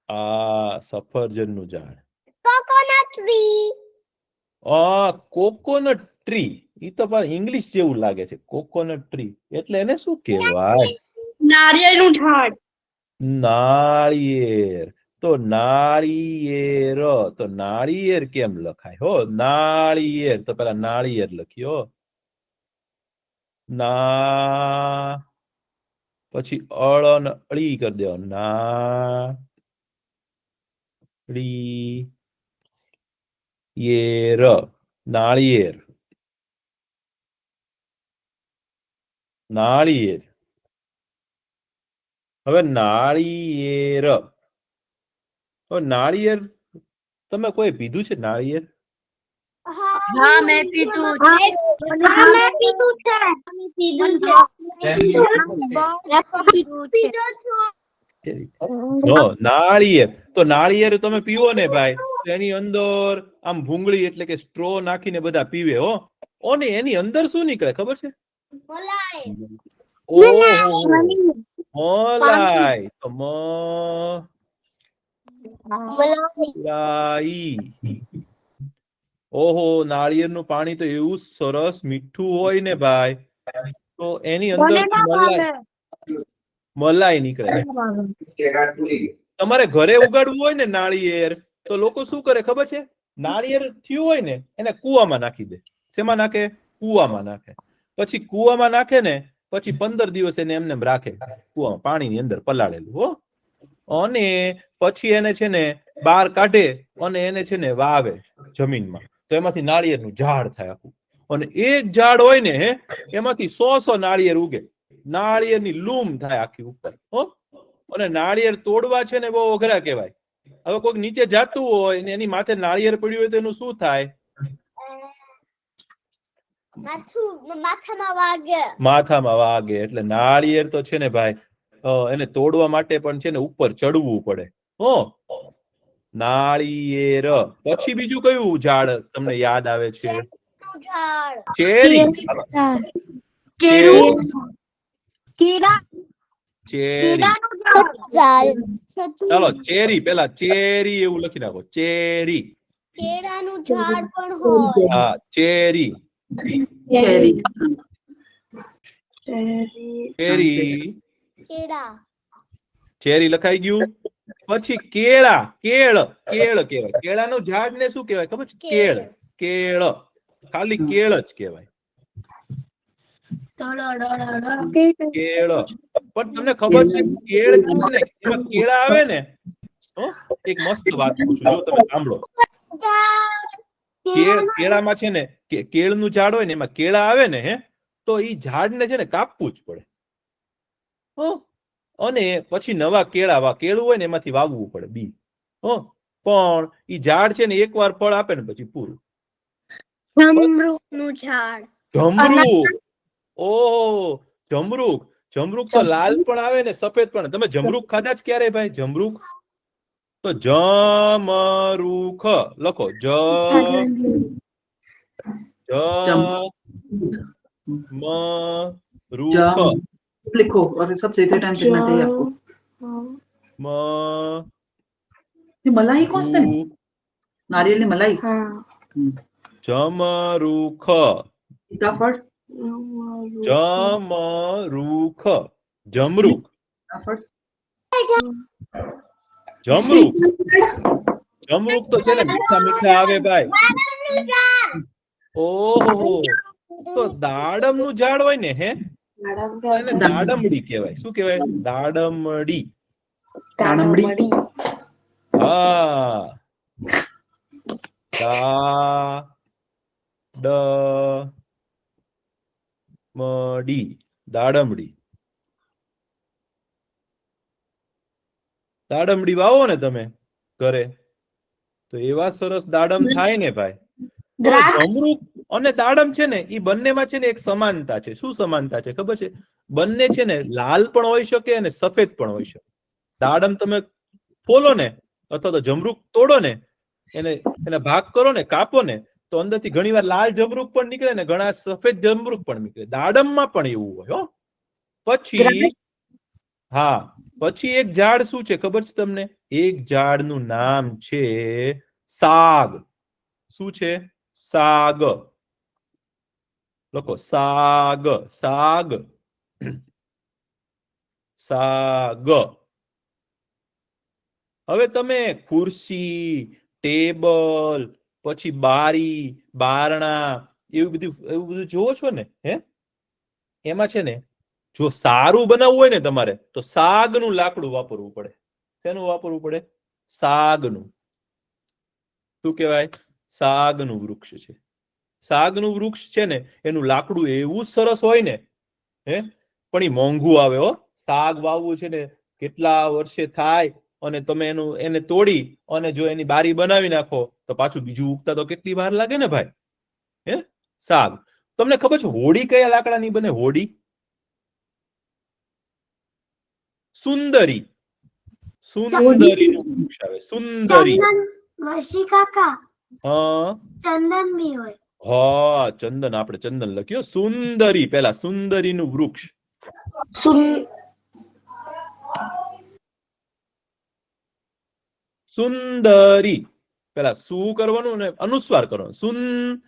આ સફરજન નું ઝાડ. Coconut tree coconut tree. ઈ તો પણ ઇંગ્લિશ જેવું લાગે છે. કોકોનટ ટ્રી એટલે એને શું કહેવાય? નારિયેળનું ઝાડ નાળિયેર. તો નાળિયેર. તો નાળિયેર કેમ લખાય? હો, નાળિયેર. તો પેલા નાળિયેર લખ્યો. ના પછી અળ અને અળી કરી દેવાનું. નાળિયેર. નાળિયેર. નાળિયેર. હવે નાળિયેર. નાળિયેર તમે કોઈ પીધું છે નાળિયેર? હા મેં પીધું છે મેં પીધું છે. નાળિયેર. તો નાળિયેર તમે પીવો ને ભાઈ, તો એની અંદર આમ ભૂંગળી એટલે કે સ્ટ્રો નાખીને બધા પીવે હો. ઓને એની અંદર શું નીકળે ખબર છે? મલાઈ મલાઈ. તો મલાઈ. ઓહો, નાળિયેરનું પાણી તો એવું સરસ મીઠું હોય ને ભાઈ, તો એની અંદર મલાઈ નીકળે. તમારે ઘરે ઉગાડવું હોય ને નાળિયેર, તો લોકો શું કરે ખબર છે? નાળિયેર થયું હોય ને એને કુવામાં નાખી દે. શેમાં નાખે? કુવામાં નાખે. પછી કુવામાં નાખે ને પછી 15 દિવસ એને એમને એમ રાખે કુવામાં, પાણીની અંદર પલાળેલું હો. અને પછી એને છે ને બહાર કાઢે અને એને છે ને વાવે જમીનમાં. તો એમાંથી નાળિયેરનું ઝાડ થાય આખું. અને એક ઝાડ હોય ને એમાંથી 100 નાળિયેર ઉગે. નાળિયેરની લૂમ થાય આખી ઉપર હો. અને નાળિયેર તોડવા છે ને બહુ અઘરા કહેવાય. હવે કોઈક નીચે જાતું હોય ને એની માથે નાળિયેર પડ્યું હોય તો એનું શું થાય? માથામાં વાગે. એટલે નાળિયેર તો છે ને ભાઈ, એને તોડવા માટે પણ છે ને ઉપર ચડવું પડે હો. નાળિયેર. પછી બીજું કયું ઝાડ તમને યાદ આવે છે? ચેરી. ચેરી. ચાલો, ચેરી. પેલા ચેરી એવું લખી નાખો. ચેરી. કેળાનું ઝાડ પણ હોય. હા, ચેરી. ચેરી. ચેરી. કેળા ચેરી લખાઈ ગયું. પછી કેળા. કેળ. કેળ કહેવાય. કેળાનું ઝાડ ને શું કહેવાય ખબર છે? કેળ. કેળ. ખાલી કેળ જ કહેવાય. કેળ. પણ તમને ખબર છે કેળ છે ને એમાં કેળા આવે ને? એક મસ્ત વાત પૂછું, જો તમે સાંભળો. કેળામાં છે ને કેળનું ઝાડ હોય ને એમાં કેળા આવે ને તો ઈ ઝાડને છે ને કાપવું જ પડે. અને પછી નવા કેળું હોય ને એમાંથી વાવવું પડે બી. પણ ઈ ઝાડ છે ને એકવાર ફળ આપે ને પછી પૂરું. જમરૂખનું ઝાડ. જમરૂખ. ઓહો, જમરૂખ. જમરૂખ તો લાલ પણ આવે ને સફેદ પણ. તમે જમરૂખ ખાધા જ ક્યારે ભાઈ? જમરૂખ તો જમરૂખ લખો. रूख लिखो और सब सही से टाइम लिखना चाहिए आपको। ये मलाई कौन सा है? नारियल ने मलाई। जमरूख. सीताफल। जमरूख. जमरूख. જમરૂક. જમરૂક તો છે ને મીઠા મીઠા આવે ભાઈ. ઓહો, તો દાડમનું ઝાડ હોય ને હે, એને દાડમડી કહેવાય. શું કહેવાય? દાડમડી. દાડમડી. હા, દાડમડી, દાડમડી. દાડમડી વાવો ને તમે ઘરે તો એવા સરસ દાડમ થાય ને ભાઈ. તો જમરૂક અને દાડમ છે ને એ બંનેમાં છે ને એક સમાનતા છે. શું સમાનતા છે ખબર છે? બંને છે ને લાલ પણ હોઈ શકે અને સફેદ પણ હોઈ શકે. દાડમ તમે ફોલો ને અથવા તો જમરૂક તોડો ને, એને ભાગ કરો ને, કાપો ને, તો અંદરથી ઘણીવાર લાલ જમરૂક પણ નીકળે ને ઘણા સફેદ જમરૂક પણ નીકળે. દાડમમાં પણ એવું હોય હો. પછી હા, પછી એક ઝાડ શું છે ખબર છે તમને? એક ઝાડનું નામ છે સાગ. શું છે? સાગ. લખો સાગ. સાગ. સાગ. હવે તમે ખુરશી, ટેબલ, પછી બારી, બારણા એવું બધું જોવો છો ને હે? એમાં છે ને જો સારું બનાવવું હોય ને તમારે તો સાગનું લાકડું વાપરવું પડે. શેનું વાપરવું પડે? સાગનું. શું કહેવાય? સાગનું વૃક્ષ છે. સાગનું વૃક્ષ છે ને એનું લાકડું એવું સરસ હોય ને હે, પણ એ મોંઘું આવે હો. સાગ વાવવું છે ને કેટલા વર્ષે થાય અને તમે એને તોડી અને જો એની બારી બનાવી નાખો તો પાછું બીજું ઉગતા તો કેટલી વાર લાગે ને ભાઈ. હે સાગ. તમને ખબર છે હોડી કયા લાકડાની બને? હોડી સુંદરી. સુંદરીનું વૃક્ષ આવે. સુંદરી. વશી કાકા, હા, ચંદન બી હોય. હા, ચંદન. આપણે ચંદન લખ્યો. સુંદરી પેલા સુંદરીનું વૃક્ષ. સુંદરી પેલા શું કરવાનું ને અનુસ્વાર કરવાનો. સુંદરી.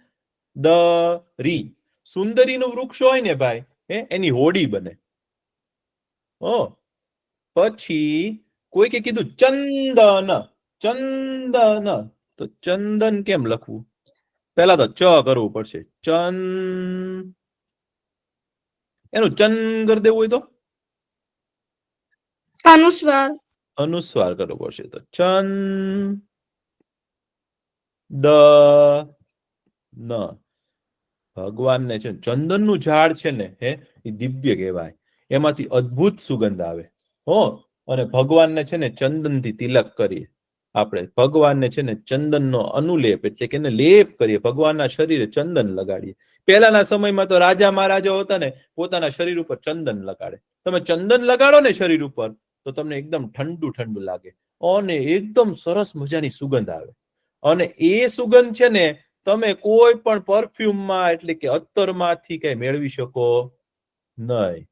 સુંદરીનું વૃક્ષ હોય ને ભાઈ એની હોડી બને. પછી કોઈકે કીધું ચંદન. ચંદન. તો ચંદન કેમ લખવું? પેલા તો ચ કરવું પડશે. એનું ચંદ કરી દેવું હોય તો અનુસ્વાર. અનુસ્વાર કરવો પડશે. તો ચંદ ન. ભગવાનને છે ચંદનનું ઝાડ છે ને એ દિવ્ય કહેવાય. એમાંથી અદ્ભુત સુગંધ આવે હો. અને ભગવાનને છે ને ચંદનથી તિલક કરીએ આપણે. ભગવાનને છે ને ચંદનનો અનુલેપ એટલે કે એને લેપ કરીએ. ભગવાનના શરીરે ચંદન લગાડીએ. પહેલાના સમયમાં તો રાજા મહારાજાઓ હતા ને પોતાના શરીર ઉપર ચંદન લગાડે. તમે ચંદન લગાડો ને શરીર ઉપર તો તમને એકદમ ઠંડુ ઠંડુ લાગે અને એકદમ સરસ મજાની સુગંધ આવે. અને એ સુગંધ છે ને તમે કોઈ પણ પરફ્યુમમાં એટલે કે અત્તરમાંથી કઈ મેળવી શકો નહીં.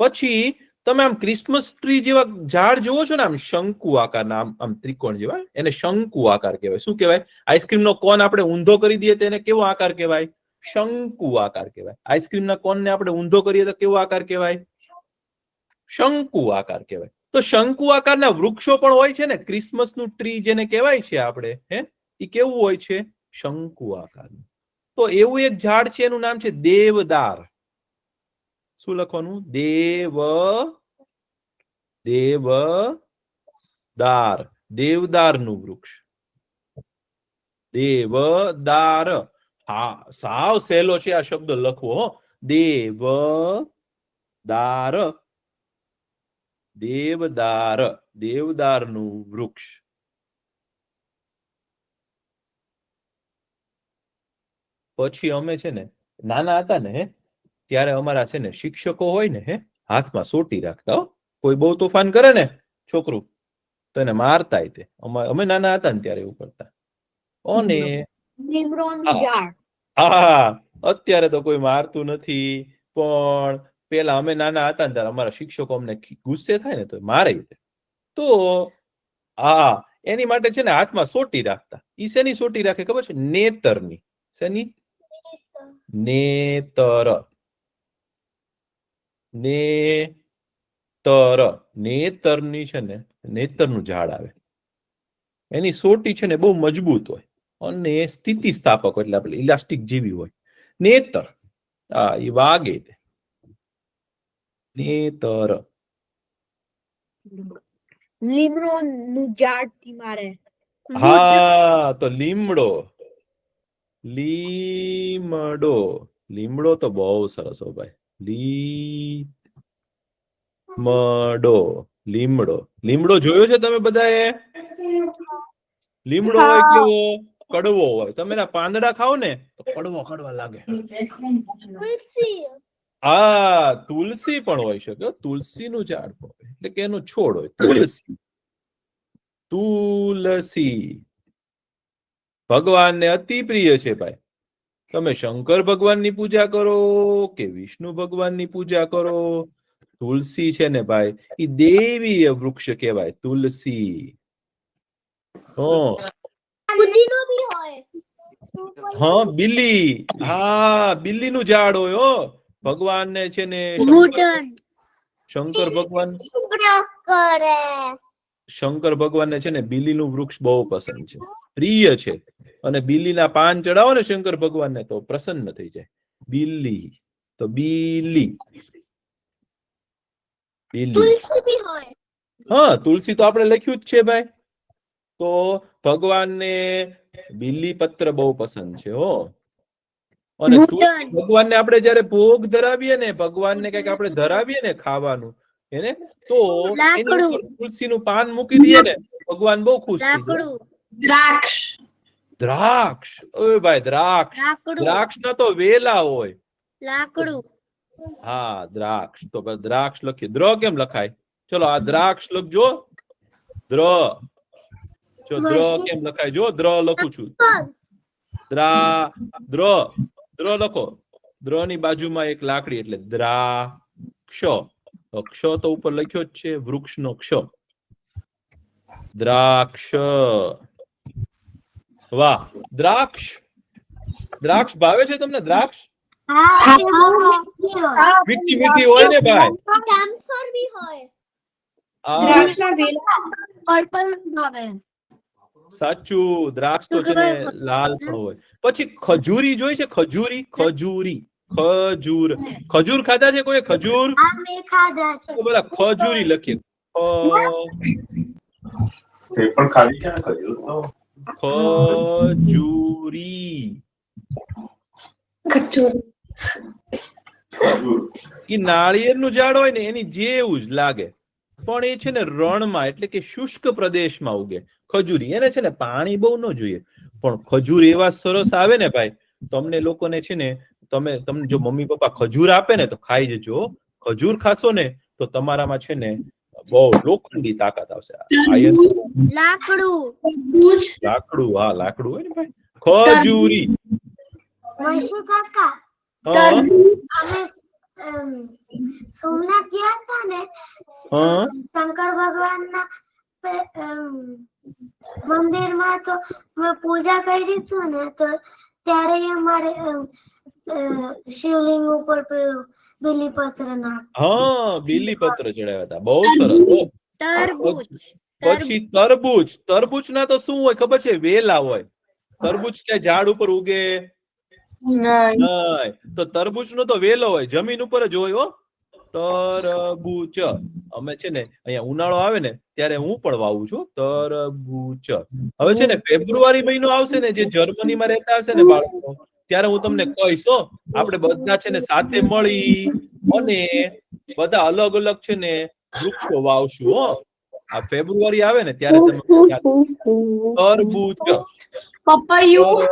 પછી તમે આમ ક્રિસમસ ટ્રી જેવા ઝાડ જોવો છો ને આમ શંકુ આકારના, આમ ત્રિકોણ જેવા, એને શંકુ આકાર કહેવાય. શું કહેવાય? આઈસ્ક્રીમનો કોન આપણે ઊંધો કરી દઈએ તો એને કેવો આકાર કહેવાય? શંકુ આકાર કહેવાય. આઈસ્ક્રીમના કોનને આપણે ઊંધો કરીએ તો કેવો આકાર કહેવાય? શંકુ આકાર કહેવાય. તો શંકુ આકારના વૃક્ષો પણ હોય છે ને. ક્રિસમસનું ટ્રી જેને કહેવાય છે આપણે એ કેવું હોય છે? શંકુ આકારનું. તો એવું એક ઝાડ છે એનું નામ છે દેવદાર. શું લખવાનું? દેવદાર. દેવદારનું વૃક્ષ. દેવદાર. હા, સાવ સહેલો છે આ શબ્દ લખવો. દેવદાર. દેવદાર. દેવદારનું વૃક્ષ. પછી અમે છે ને નાના હતા ને ત્યારે અમારા છે ને શિક્ષકો હોય ને હાથમાં સોટી રાખતા. કોઈ બહુ તોફાન કરે ને છોકરું તો એને મારતા. તે અમે નાના હતા ને ત્યારે એવું કરતા. અને હા, અત્યારે તો કોઈ મારતું નથી, પણ પેલા અમે નાના હતા ને ત્યારે અમારા શિક્ષકો અમને ગુસ્સે થાય ને તો મારે. તો હા, એની માટે છે ને હાથમાં સોટી રાખતા. ઈ શેની સોટી રાખે ખબર છે? નેતરની. શેની? નેતર. તર નેતરની છે ને નેતરનું ઝાડ આવે, એની સોટી છે ને બહુ મજબૂત હોય અને સ્થિતિસ્થાપક એટલે આપણે ઇલાસ્ટિક જેવી હોય. નેતર એ વાગે નેતર. લીમડો નું ઝાડ થી મારે. હા તો લીમડો. લીમડો લીમડો તો બહુ સરસ હો ભાઈ. લીમડો લીમડો લીમડો જોયો છે તમે બધાએ? લીમડો હોય કેવો? કડવો હોય. તમે એના પાંદડા ખાઓ ને તો કડવા લાગે. તુલસી. હા તુલસી પણ હોય શકે. તુલસી નું ઝાડ હોય એટલે કે એનો છોડ હોય. તુલસી તુલસી ભગવાનને અતિ પ્રિય છે ભાઈ. તમે શંકર ભગવાનની પૂજા કરો કે વિષ્ણુ ભગવાનની પૂજા કરો, તુલસી છે ને ભાઈ એ દેવીય વૃક્ષ કહેવાય. તુલસી. પુદીનો બી હોય. હા બિલ્લી. હા બિલ્લી નું ઝાડ હોય. હો ભગવાનને છે ને વુડન. શંકર ભગવાન કરે. શંકર ભગવાનને છે ને બિલ્લીનું વૃક્ષ બહુ પસંદ છે, પ્રિય છે. અને બિલ્લીના પાન ચડાવો ને શંકર ભગવાનને તો પ્રસન્ન થઈ જાય. બિલ્લી તો બિલ્લી. તુલસી બી હોય. હા તુલસી તો આપણે લખ્યું જ છે ભાઈ. તો ભગવાનને બિલ્લી પત્ર બહુ પસંદ છે. હો અને તુલસી ભગવાનને આપણે જયારે ભોગ ધરાવીએ ને, ભગવાનને કઈક આપણે ધરાવીએ ને ખાવાનું એને, તો એની ઉપર તુલસીનું પાન મૂકી દઈએ ને ભગવાન બહુ ખુશ થઈ જાય. દ્રાક્ષ. દ્રાક્ષ. ઓય ભાઈ દ્રાક્ષ. દ્રાક્ષ ના તો વેલા હોય. લાકડું. હા દ્રાક્ષ. તો દ્રાક્ષ લખીએ. દ્ર કેમ લખાય? ચલો આ દ્રાક્ષ લખજો. દ્ર. જો દ્ર કેમ લખાય? જો દ્ર લખું છું. દ્ર લખો. દ્ર ની બાજુમાં એક લાકડી એટલે દ્રાક્ષ. ક્ષ તો ઉપર લખ્યો જ છે, વૃક્ષનો ક્ષ. દ્રાક્ષ. વાહ દ્રાક્ષ. દ્રાક્ષ ભાવે છે તમને? દ્રાક્ષ મીઠી મીઠી હોય ને ભાઈ. કેમ્ફર બી હોય. સાચું. દ્રાક્ષ તો છે ને લાલ પણ હોય. પછી ખજૂરી જોઈ છે? ખજૂરી. ખજૂર ખાધા છે કોઈ? ખજૂર તો બોલા ખજૂરી લખીએ. પણ ખાલી છે ને ખજૂર તો. ખજૂરી. ઈ નાળિયેરનું ઝાડ હોય ને એની જેવું જ લાગે, પણ એ છે ને રણમાં એટલે કે શુષ્ક પ્રદેશમાં ઉગે. ખજૂરી એને છે ને પાણી બહુ ન જોઈએ, પણ ખજૂર એવા સરસ આવે ને ભાઈ. તમને લોકોને છે ને તમને જો મમ્મી પપ્પા ખજૂર આપે ને તો ખાઈ જજો. ખજૂર ખાશો ને તો તમારામાં છે ને બહુ લોખંડી તાકાત આવશે. લાકડું. લાકડું. હા લાકડું હોય ને ભાઈ. ખજૂરી. કાકા અમે સોમનાથ ગયા હતા ને, શંકર ભગવાનના મંદિરમાં તો મેં પૂજા કરી હતી ને, તો ત્યારે અમારે શિવલિંગ ઉપર બીલીપત્ર હા બીલીપત્ર ચડાવ્યા હતા. બહુ સરસ. પછી તરબૂચ. તરબૂચ ના તો શું હોય ખબર છે? વેલા હોય. તરબૂચ કે ઝાડ ઉપર ઉગે નહીં. તો તરબૂચ નો તો વેલો હોય, જમીન ઉપર જ હોય. હો તરબૂચ. અમે છે ને અહીંયા ઉનાળો આવે ને ત્યારે હું પણ વાવું છું તરબૂચ. હવે છે ને ફેબ્રુઆરી મહિનો આવશે ને, જે જર્મનીમાં રહેતા હશે ને બાળકો, ત્યારે હું તમને કહીશ. આપણે બધા છે ને સાથે મળી અને બધા અલગ અલગ છે ને વૃક્ષો વાવશું. હો આ ફેબ્રુઆરી આવે ને ત્યારે તમે તરબૂચ. પપૈયું.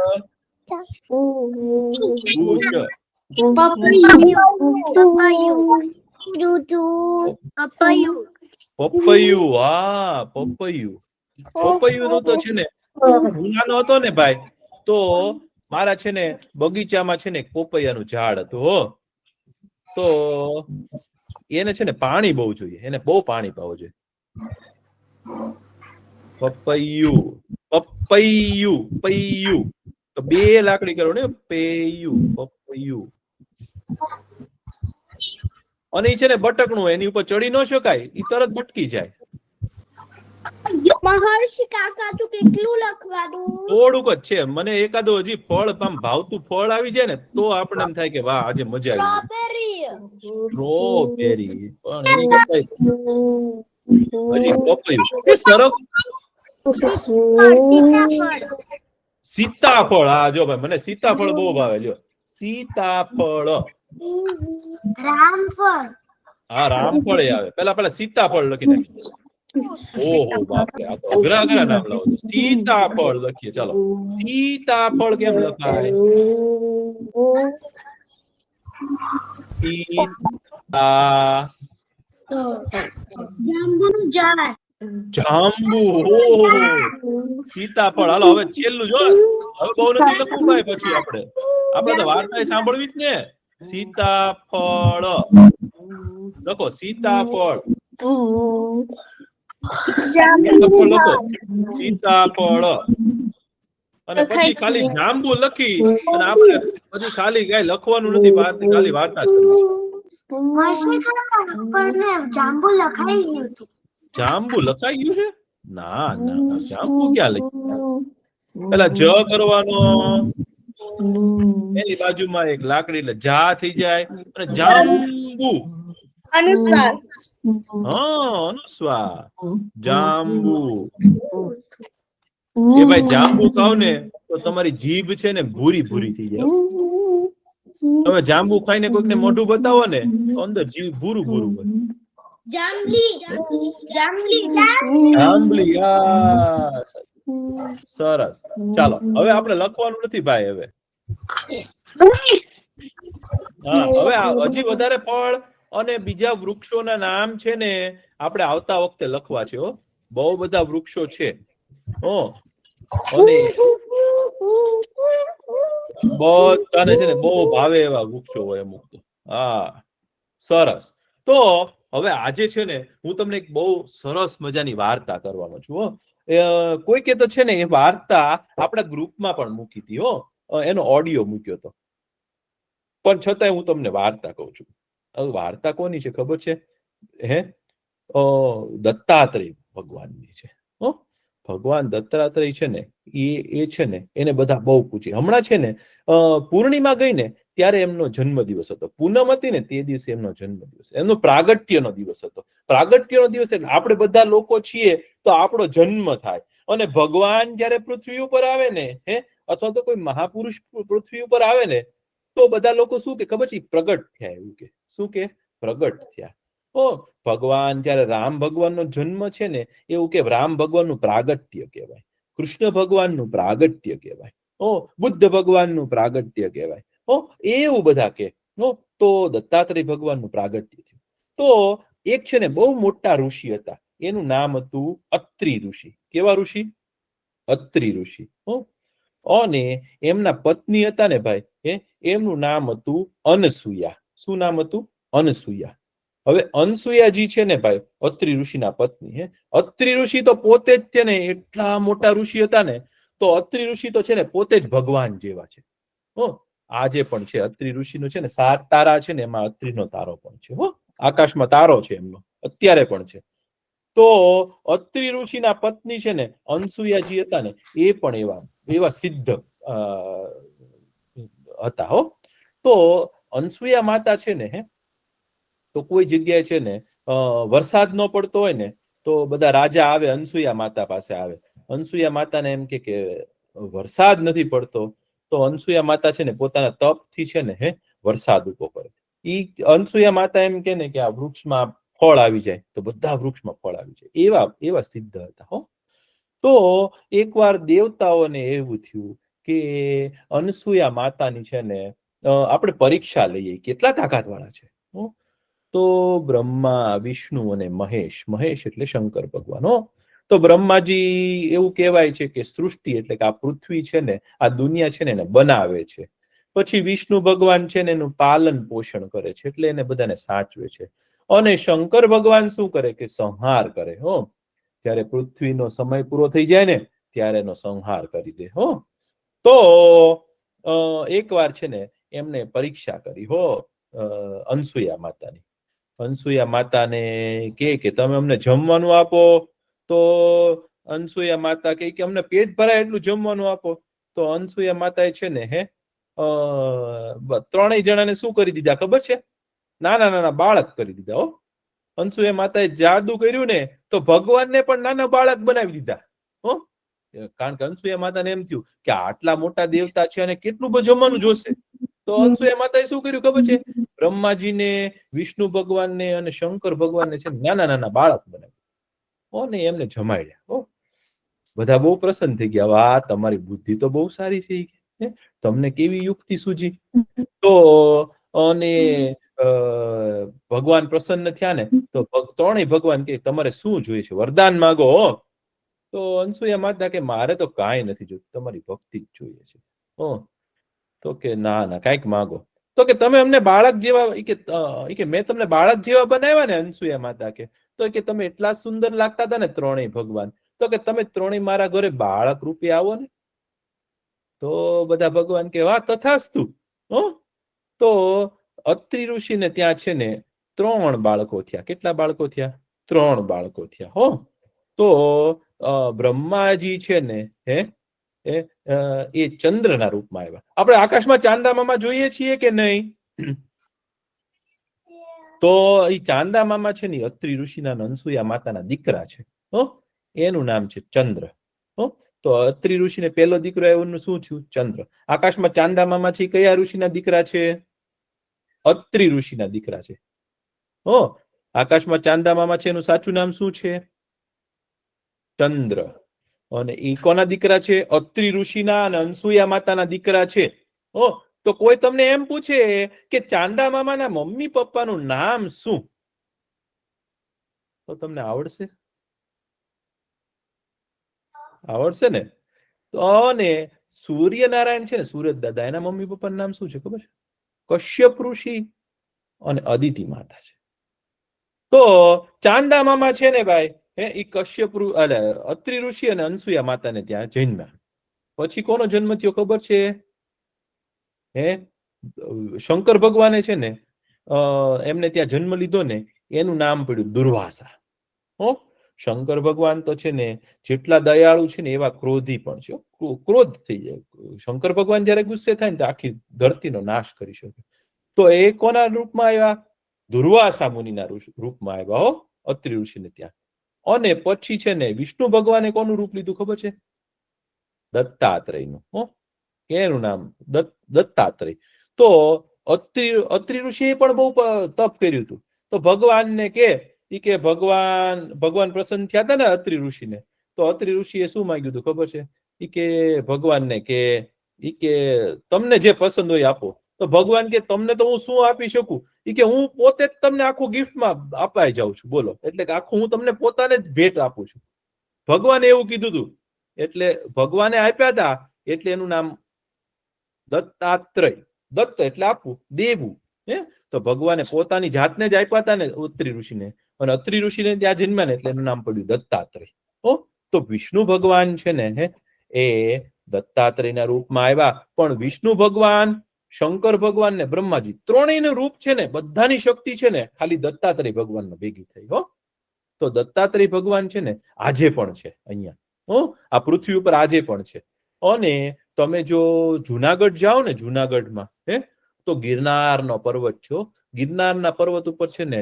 પપૈયું. હા પપૈયું. પપૈયું નું તો છે ને હું નાનો હતો ને ભાઈ, તો મારા છે ને બગીચામાં છે ને પપૈયાનું ઝાડ હતું. તો એને છે ને પાણી બહુ જોઈએ, એને બહુ પાણી પાવું જોઈએ. પપૈયું. પૈયું તો બે લાકડી કરો ને. પેયું. પપૈયું. અને એ છે ને બટકણું હોય, એની ઉપર ચડી ન શકાય, એ તરત બટકી જાય. મહર્ષિ કાકા તો કેટલું લખવાનું? થોડુંક જ છે. મને એકાદો હજી ફળ આમ ભાવતું ફળ આવી જાય ને તો આપણે એમ થાય કે વાહ આજે મજા આવી. સ્ટ્રોબેરી પણ એની કરતા હજી પપૈયું. એ સરસ સીતાફળ. હા જો ભાઈ, મને સીતાફળ બહુ ભાવે. જો સીતાફળ. રામફળ. હા રામફળ એ આવે. પેલા સીતાફળ લખી નાખીએ. ઓહો બાપરે, આ તો અઘરા નામ લાવો છો. સીતાફળ લખીએ. ચાલો, સીતાફળ કેમ લખાય? જાંબુ. ઓહો સીતાફળ. હાલો હવે છેલ્લું જો. હવે બહુ નથી લખવું ભાઈ, પછી આપણે તો વાર્તા સાંભળવી જ ને. સીતાફળ લખો. સીતાફળ. સીતાફળ. અને પછી ખાલી જાંબુ લખી અને આપણે પછી ખાલી કઈ લખવાનું નથી, ખાલી વાર્તા કરવી છે. જાંબુ લખાઈ ગયું હતું. જાંબુ લખાઈ ગયું છે? ના ના, જાંબુ ક્યાં લખ્યું? પેલા જ કરવાનો, એની બાજુમાં એક લાકડી એટલે જા થઈ જાય, અને જાંબુ અનુસ્વાર. હા અનુસ્વાર. જાંબુ. એ ભાઈ જાંબુ ખાવ ને તો તમારી જીભ છે ને ભૂરી ભૂરી થઈ જાય. તમે જાંબુ ખાઈને કોઈકને મોઢું બતાવો ને તો અંદર જીભ ભૂરું ભૂરું હોય. જાંબલી. સરસ. ચાલો હવે આપણે લખવાનું નથી ભાઈ. હવે હા, હવે હજી વધારે ફળ અને બીજા વૃક્ષોના નામ છે ને આપણે આવતા વખતે લખવા છે. બહુ બધા વૃક્ષો છે. અને બધાને છે ને બહુ ભાવે એવા વૃક્ષો હોય અમુક તો. હા સરસ. તો હવે આજે છે ને હું તમને એક બહુ સરસ મજાની વાર્તા કરવાનો છું. કોઈકે તો છે ને એ વાર્તા આપણા ગ્રુપમાં પણ મૂકી હતી. એનો ઓડિયો મૂક્યો હતો, પણ છતાંય હું તમને વાર્તા કહું છું. વાર્તા કોની છે ખબર છે? દત્તાત્રેય ભગવાનની છે. ભગવાન દત્તાત્રેય છે ને એ છે ને એને બધા બહુ પૂછે. હમણાં છે ને પૂર્ણિમા ગઈ ને ત્યારે એમનો જન્મદિવસ હતો. પૂનમ હતી ને તે દિવસે એમનો જન્મદિવસ, એમનો પ્રાગટ્યનો દિવસ હતો. પ્રાગટ્યનો દિવસ એટલે આપણે બધા લોકો છીએ તો આપણો જન્મ થાય. અને ભગવાન જયારે પૃથ્વી ઉપર આવે ને અથવા તો કોઈ મહાપુરુષ પૃથ્વી ઉપર આવે ને તો બધા લોકો શું કે ખબર છે? પ્રગટ થયા. એવું કે શું કે? પ્રગટ થયા. ભગવાન જયારે રામ ભગવાનનો જન્મ છે ને એવું કે રામ ભગવાનનું પ્રાગટ્ય કહેવાય. કૃષ્ણ ભગવાનનું પ્રાગટ્ય કહેવાય. બુદ્ધ ભગવાનનું પ્રાગટ્ય કહેવાય. એવું બધા કે. તો દત્તાત્રેય ભગવાનનું પ્રાગટ્ય થયું. તો એક છે ને બહુ મોટા ઋષિ હતા. એનું નામ હતું અત્રિ ઋષિ. કેવા ઋષિ? અત્રિ ઋષિ. અને એમના પત્ની હતા ને ભાઈ, એમનું નામ હતું અનસુયા. શું નામ હતું? અનસુયા. હવે અનસુયાજી છે ને ભાઈ અત્રિ ઋષિના પત્ની. અત્રિ ઋષિ તો પોતે જ છે ને એટલા મોટા ઋષિ હતા ને, તો અત્રિ ઋષિ તો છે ને પોતે જ ભગવાન જેવા છે. આજે પણ છે અત્રિ ઋષિનો છે ને 7 તારા છે ને એમાં અત્રિનો તારો પણ છે. આકાશમાં તારો છે એમનો અત્યારે પણ છે. તો અત્રિ ઋષિના પત્ની છે ને અનસુયાજી હતા ને એ પણ એવા સિદ્ધ હતા. તો અનસુયા માતા છે ને તો કોઈ જગ્યાએ છે ને વરસાદ ન પડતો હોય ને તો બધા રાજા આવે, અનસુયા માતા પાસે આવે. અનસુયા માતાને એમ કે વરસાદ નથી પડતો. તો અનસુયા માતા છે ને પોતાના તપથી છે ને વરસાદ ઉભો કરે. અનસુયા માતા એમ કે ને કે આ વૃક્ષમાં ફળ આવી જાય તો બધા વૃક્ષમાં ફળ આવી જાય. એવા સિદ્ધ હતા. તો એકવાર દેવતાઓને એવું થયું કે અનસુયા માતાની છે ને આપણે પરીક્ષા લઈએ કેટલા તાકાતવાળા છે. તો બ્રહ્મા, વિષ્ણુ અને મહેશ એટલે શંકર ભગવાન. તો બ્રહ્માજી એવું કહેવાય છે કે સૃષ્ટિ એટલે કે આ પૃથ્વી છે ને આ દુનિયા છે ને એને બનાવે છે. પછી વિષ્ણુ ભગવાન છે ને એનું પાલન પોષણ કરે છે, એટલે એને બધાને સાચવે છે. અને શંકર ભગવાન શું કરે કે સંહાર કરે. જયારે પૃથ્વીનો સમય પૂરો થઈ જાય ને ત્યારે એનો સંહાર કરી દે. તો એક વાર છે ને એમને પરીક્ષા કરી અનસુયા માતાની. અનસુયા માતાને કે તમે અમને જમવાનું આપો, તો અનસુયા માતા કે અમને પેટ ભરાય એટલું જમવાનું આપો. તો અનસુયા માતાએ છે ને ત્રણેય જણાને શું કરી દીધા ખબર છે? નાના નાના બાળક કરી દીધા. હો, અનસુયા માતાએ જાદુ કર્યું ને તો ભગવાનને પણ નાના બાળક બનાવી દીધા. હો, કારણ કે અનસુયા માતાને એમ થયું કે આટલા મોટા દેવતા છે અને કેટલું બધું જમવાનું જોશે. તો અનસુયા માતાએ શું કર્યું ખબર છે? બ્રહ્માજીને, વિષ્ણુ ભગવાનને અને શંકર ભગવાનને છે નાના નાના બાળક બનાવ્યા ને એમને જમાડ્યા. બધા બહુ પ્રસન્ન થઈ ગયા. વાહ, તમારી બુદ્ધિ તો બહુ સારી છે, તમને કેવી યુક્તિ સૂજી. તો અને ભગવાન પ્રસન્ન થયા ને તો ત્રણેય ભગવાન કે તમારે શું જોઈએ છે? વરદાન માંગો. તો અનસુયા માતા કે મારે તો કાંઈ નથી જોઈતું, તમારી ભક્તિ જ જોઈએ છે. તો કે ના ના, કાંઈક માંગો. તો કે તમે અમને બાળક જેવા, કે મેં તમને બાળક જેવા બનાવ્યા ને. અનસુયા માતા કે તો કે તમે એટલા સુંદર લાગતા હતા ને ત્રણેય ભગવાન, તો કે તમે ત્રણેય મારા ઘરે બાળક રૂપે આવો ને. તો બધા ભગવાન કે વાહ, તથાસ્તુ. તો અત્રિ ઋષિને ત્યાં છે ને 3 બાળકો થયા. કેટલા બાળકો થયા? 3 બાળકો થયા. તો બ્રહ્માજી છે ને એ ચંદ્રના રૂપમાં આવ્યા. આપણે આકાશમાં ચાંદા મામા જોઈએ છીએ કે નહીં? તો એ ચાંદા મામા છે ને અત્રિ ઋષિના અનસુયા માતાના દીકરા છે. એનું નામ છે ચંદ્ર. તો અત્રિ ઋષિને પહેલો દીકરો એનું શું થયું? ચંદ્ર. આકાશમાં ચાંદા મામા છે કયા ઋષિના દીકરા છે? અત્રિ ઋષિના દીકરા છે. આકાશમાં ચાંદા મામા છે એનું સાચું નામ શું છે? ચંદ્ર. અને એ કોના દીકરા છે? અત્રિ ઋષિના અને અનસુયા માતાના દીકરા છે. તો કોઈ તમને એમ પૂછે કે ચાંદા મામાના મમ્મી પપ્પાનું નામ શું? તો તમને આવડશે? આવડશે ને? તો ને સૂર્યનારાયણ છે ને, સૂરજ દાદા, એના મમ્મી પપ્પાનું નામ શું છે ખબર છે? કશ્યપ ઋષિ અને અદિતિ માતા છે. તો ચાંદા મામા છે ને ભાઈ, એ કશ્યપ અત્રિ ઋષિ અને અનસુયા માતાને ત્યાં જન્મ્યા. પછી કોનો જન્મ થયો ખબર છે? શંકર ભગવાને છે ને એમને ત્યાં જન્મ લીધો ને, એનું નામ પડ્યું દુર્વાસા. શંકર ભગવાન તો છે ને જેટલા દયાળુ છે ને એવા ક્રોધી પણ છે. ક્રોધ થઈ જાય. શંકર ભગવાન જયારે ગુસ્સે થાય ને તો આખી ધરતીનો નાશ કરી શકે. તો એ કોના રૂપમાં આવ્યા? દુર્વાસા મુનિના રૂપમાં આવ્યા. અત્રિ ઋષિને ત્યાં. અને પછી છે ને વિષ્ણુ ભગવાને કોનું રૂપ લીધું ખબર છે? દત્તાત્રેયનું. એનું નામ દત્તાત્રેય. તો અત્રિ ઋષિએ પણ બહુ તપ કર્યું હતું. તો ભગવાનને કે ભગવાન પ્રસન્ન થયા હતા ને અત્રિ ઋષિને, તો અત્રિ ઋષિએ શું માંગ્યું હતું ખબર છે? કે ભગવાનને કે તમને જે પસંદ હોય આપો. તો ભગવાન કે તમને તો હું શું આપી શકું? કે હું પોતે જ તમને આખું ગિફ્ટમાં અપાઈ જાઉં છું. બોલો, એટલે કે આખું હું તમને પોતાને જ ભેટ આપું છું. ભગવાને એવું કીધું હતું. એટલે ભગવાને આપ્યા હતા, એટલે એનું નામ દત્તાત્રેય. દત્ત એટલે આપવું, દેવું. તો ભગવાને પોતાની જાતને જ આપ્યા હતા ને અત્રિ ઋષિને, અને અત્રિ ઋષિને ત્યાં જન્મ્યા ને એટલે એનું નામ પડ્યું દત્તાત્રેય. તો વિષ્ણુ ભગવાન છે ને એ દત્તાત્રેયના રૂપમાં આવ્યા. પણ વિષ્ણુ ભગવાન, શંકર ભગવાન ને બ્રહ્માજી ત્રણેયનું રૂપ છે ને, બધાની શક્તિ છે ને ખાલી દત્તાત્રેય ભગવાનમાં ભેગી થઈ. તો દત્તાત્રેય ભગવાન છે ને આજે પણ છે અહીંયા. આ પૃથ્વી ઉપર આજે પણ છે. અને તમે જો જુનાગઢ જાઓ ને, જુનાગઢમાં તો ગિરનારનો પર્વત છો. ગિરનારના પર્વત ઉપર છે ને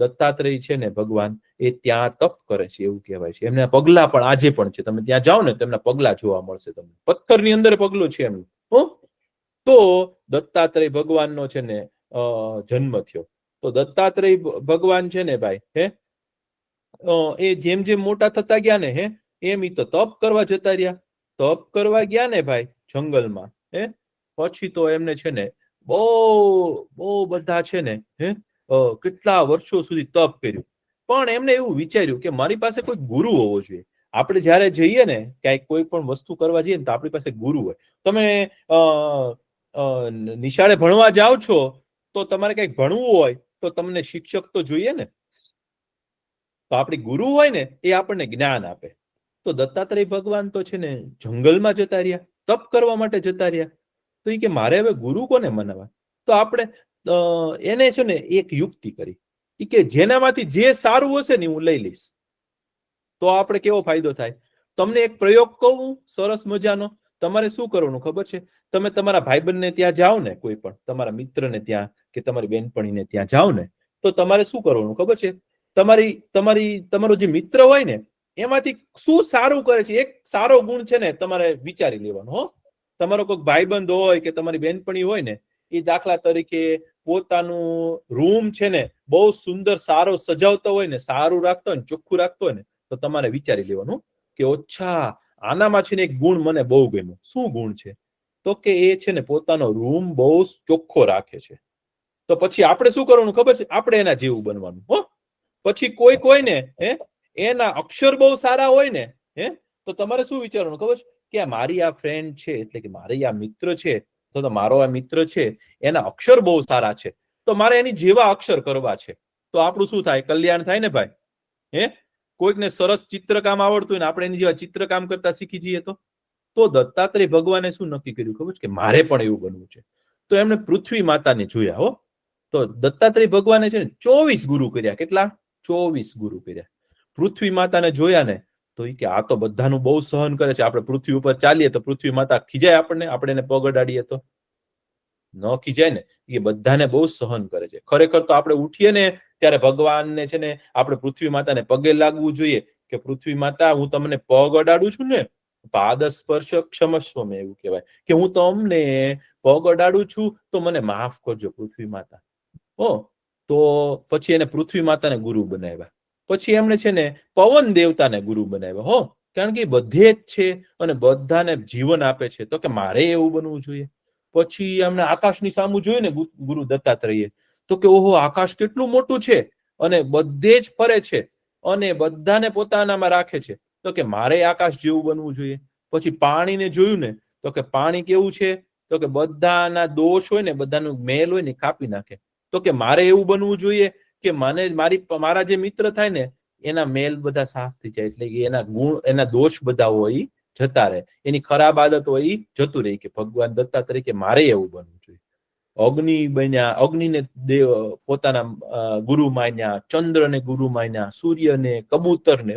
દત્તાત્રેય છે ને ભગવાન, એ ત્યાં તપ કરે છે એવું કહેવાય છે. એમના પગલા પણ આજે પણ છે. તમે ત્યાં જાઓ ને તો એમના પગલા જોવા મળશે તમને. પથ્થરની અંદર પગલું છે એમનું. તો દત્તાત્રેય ભગવાનનો છે ને જન્મ થયો. તો દત્તાત્રેય ભગવાન છે ને ભાઈ, એ જેમ જેમ મોટા થતા ગયા ને એમ તો તપ કરવા જતા રહ્યા. તપ કરવા ગયા ને ભાઈ જંગલમાં, પછી તો એમને છે ને બહુ બધા છે ને કેટલા વર્ષો સુધી તપ કર્યું. પણ એમને એવું વિચાર્યું કે મારી પાસે કોઈ ગુરુ હોવો જોઈએ. આપણે જયારે જઈએ ને ક્યાંક કોઈ પણ વસ્તુ કરવા જઈએ ને તો આપણી પાસે ગુરુ હોય. તમે નિશાળે ભણવા જાઓ છો તો તમારે કઈક ભણવું હોય તો તમને શિક્ષક તો જોઈએ ને. તો આપણી ગુરુ હોય ને એ આપણને જ્ઞાન આપે. તો દત્તાત્રેય ભગવાન તો છે ને જંગલમાં જતા રહ્યા, તપ કરવા માટે જતા રહ્યા. તો એ કે મારે હવે ગુરુ કોને મનાવા? તો આપણે એને છે ને એક યુક્તિ કરી ઈ કે જેનામાંથી જે સારું હશે ને હું લઈ લઈશ. તો આપણે કેવો ફાયદો થાય? તમને એક પ્રયોગ કહું સરસ મજાનો. તમારે શું કરવાનું ખબર છે? તમે તમારા ભાઈબંધને ત્યાં જાઓ ને, કોઈ પણ તમારા મિત્રને ત્યાં કે તમારી બેનપણીને ત્યાં જાઓ ને, તો તમારે શું કરવાનું ખબર છે? તમારો જે મિત્ર હોય ને એમાંથી શું સારું કરે છે, એક સારો ગુણ છે ને તમારે વિચારી લેવાનો. હો, તમારો કોઈ ભાઈબંધ હોય કે તમારી બેનપણી હોય ને, એ દાખલા તરીકે પોતાનું રૂમ છે ને બહુ સુંદર સારો સજાવતો હોય ને, સારું રાખતો હોય ને, ચોખ્ખું રાખતો હોય ને, તો તમારે વિચારી લેવાનું કે ઓછા આનામાં છે ને એક ગુણ મને બહુ ગમ્યો. શું ગુણ છે? તો કે એ છે ને પોતાનો રૂમ બહુ ચોખ્ખો રાખે છે. તો પછી આપણે શું કરવાનું ખબર છે? આપણે એના જેવું બનવાનું. હો, પછી કોઈક હોય ને એના અક્ષર બહુ સારા હોય ને તો તમારે શું વિચારવાનું ખબર છે? કે આ મારી આ ફ્રેન્ડ છે, એટલે કે મારી આ મિત્ર છે, તો મારો આ મિત્ર છે એના અક્ષર બહુ સારા છે, તો મારે એની જેવા અક્ષર કરવા છે. તો આપણું શું થાય? કલ્યાણ થાય ને ભાઈ. કોઈકને સરસ ચિત્રકામ આવડતું હોય ને આપણે એની જેવા ચિત્રકામ કરતા શીખી જઈએ તો દત્તાત્રેય ભગવાને શું નક્કી કર્યું ખબર છે? કે મારે પણ એવું બનવું છે. તો એમણે પૃથ્વી માતાને જોયા. હો, તો દત્તાત્રેય ભગવાને છે ને 24 ગુરુ કર્યા. કેટલા? 24 ગુરુ કર્યા. પૃથ્વી માતાને જોયા ને તો એ કે આ તો બધાનું બહુ સહન કરે છે. આપણે પૃથ્વી ઉપર ચાલીએ તો પૃથ્વી માતા ખીજાય આપણને, આપણે એને પગ અડાડીએ તો ન ખીજાય ને. એ બધાને બહુ સહન કરે છે. ખરેખર તો આપણે ઉઠીએ ને ત્યારે ભગવાનને છે ને આપણે પૃથ્વી માતાને પગે લાગવું જોઈએ કે પૃથ્વી માતા હું તમને પગ અડાડું છું ને, પાદ સ્પર્શ ક્ષમસ્વ, મેં એવું કહેવાય કે હું તમને પગ અડાડું છું તો મને માફ કરજો પૃથ્વી માતા. તો પછી એને પૃથ્વી માતાને ગુરુ બનાવ્યા. પછી એમણે છે ને પવન દેવતાને ગુરુ બનાવ્યા. કારણ કે બધે જ છે અને બધાને જીવન આપે છે. તો કે મારે એવું બનવું જોઈએ. પછી એમને આકાશની સામું જોયું ને ગુરુ દત્તાત્રેય, તો કે ઓહો, આકાશ કેટલું મોટું છે અને બધે જ ફરે છે અને બધાને પોતાનામાં રાખે છે. તો કે મારે આકાશ જેવું બનવું જોઈએ. પછી પાણીને જોયું ને તો કે પાણી કેવું છે? તો કે બધાના દોષ હોય ને, બધાનું મેલ હોય ને કાપી નાખે. તો કે મારે એવું બનવું જોઈએ કે મારા જે મિત્ર થાય ને એના મેલ બધા સાફ થઈ જાય, એટલે કે એના ગુણ, એના દોષ બધા હોય જતા રહે, એની ખરાબ આદત હોય એ જતું રહે. કે ભગવાન દત્તાત્રેય કે મારે એવું બનવું જોઈએ. અગ્નિ બન્યા, અગ્નિને દેવ પોતાના ગુરુ માન્યા, ચંદ્રને ગુરુ માન્યા, સૂર્યને, કબૂતરને.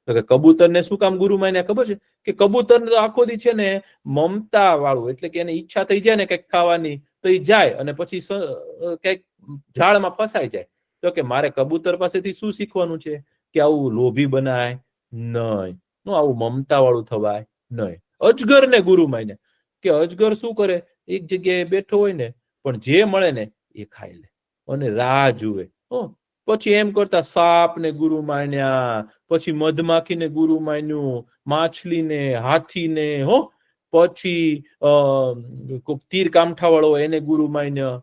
તો કે કબૂતરને શું કામ ગુરુ માન્યા ખબર છે? કે કબૂતર તો આખો દી છે ને મમતા વાળું, એટલે કે એને ઈચ્છા થઈ જાય ને કઈક ખાવાની તો એ જાય અને પછી કઈક ઝાડમાં ફસાઈ જાય. તો કે મારે કબૂતર પાસેથી શું શીખવાનું છે? કે આવું લોભી બનાય નહીં, આવું મમતા વાળું થવાય નહીં. અજગરને ગુરુ માન્યા કે અજગર શું કરે? એક જગ્યાએ બેઠો હોય ને પણ જે મળે ને એ ખાઈ લે અને રાહ જુએ. પછી એમ કરતા સાપને ગુરુ માન્યા, પછી મધમાખીને ગુરુ માન્યું, માછલીને, હાથીને, પછી તીર કામઠા વાળો એને ગુરુ માન્યા.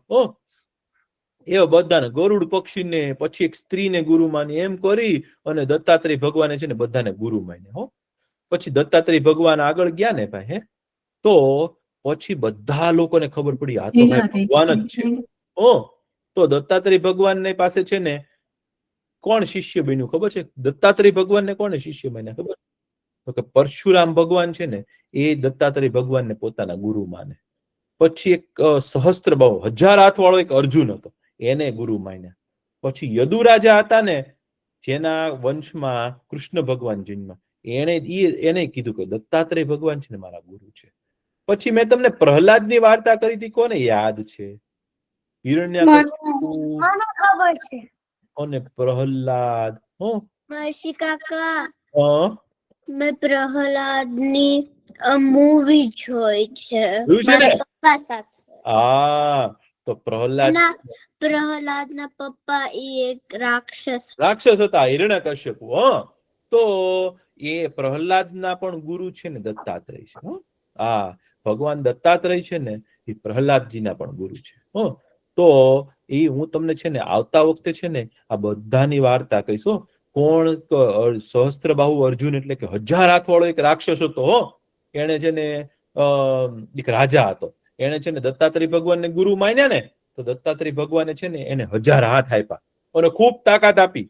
એવા બધાને, ગરુડ પક્ષીને, પછી એક સ્ત્રીને ગુરુ માની, એમ કરી અને દત્તાત્રેય ભગવાને છે ને બધાને ગુરુ માન્યા. પછી દત્તાત્રેય ભગવાન આગળ ગયા ને ભાઈ, તો પછી બધા લોકોને ખબર પડી આ તો ભાઈ ભગવાન જ છે. તો દત્તાત્રેય ભગવાનની પાસે છે ને કોણ શિષ્ય બન્યું ખબર છે? દત્તાત્રેય ભગવાનને કોને શિષ્ય બન્યા ખબર? તો કે પરશુરામ ભગવાન છે ને એ દત્તાત્રેય ભગવાનને પોતાના ગુરુ માને. પછી એક સહસ્ત્રબાહુ, 1000 હાથ વાળો એક અર્જુન હતો, એને ગુરુ માન્યા. પછી યદુ રાજા હતા ને જેના વંશમાં કૃષ્ણ ભગવાન જન્મ્યા, એને કીધું કે દત્તાત્રેય ભગવાન છે ને મારા ગુરુ છે. પછી મેં તમને પ્રહલાદની વાર્તા કરી હતી, કોને યાદ છે? હિરણ્યકશિપુ અને પ્રહલાદ. મર્ષિ કાકા, મેં પ્રહલાદની મૂવી જોઈ છે મારા પપ્પા સાથે. તો પ્રહલાદના પપ્પા એક રાક્ષસ હતા, હિરણ્યકશ્યપુ. તો એ પ્રહલાદના પણ ગુરુ છે ને દત્તાત્રેય છે. ભગવાન દત્તાત્રેય છે ને એ પ્રહલાદજીના પણ ગુરુ છે. તો એ હું તમને છે ને આવતા વખતે છે ને આ બધાની વાર્તા કહીશ. કોણ? સહસ્ત્રબાહુ અર્જુન, એટલે કે 1000 હાથ વાળો એક રાક્ષસ હતો. એને છે ને એક રાજા હતો, એને છે ને દત્તાત્રેય ભગવાનને ગુરુ માન્યા ને તો દત્તાત્રેય ભગવાને છે ને એને 1000 હાથ આપ્યા અને ખૂબ તાકાત આપી.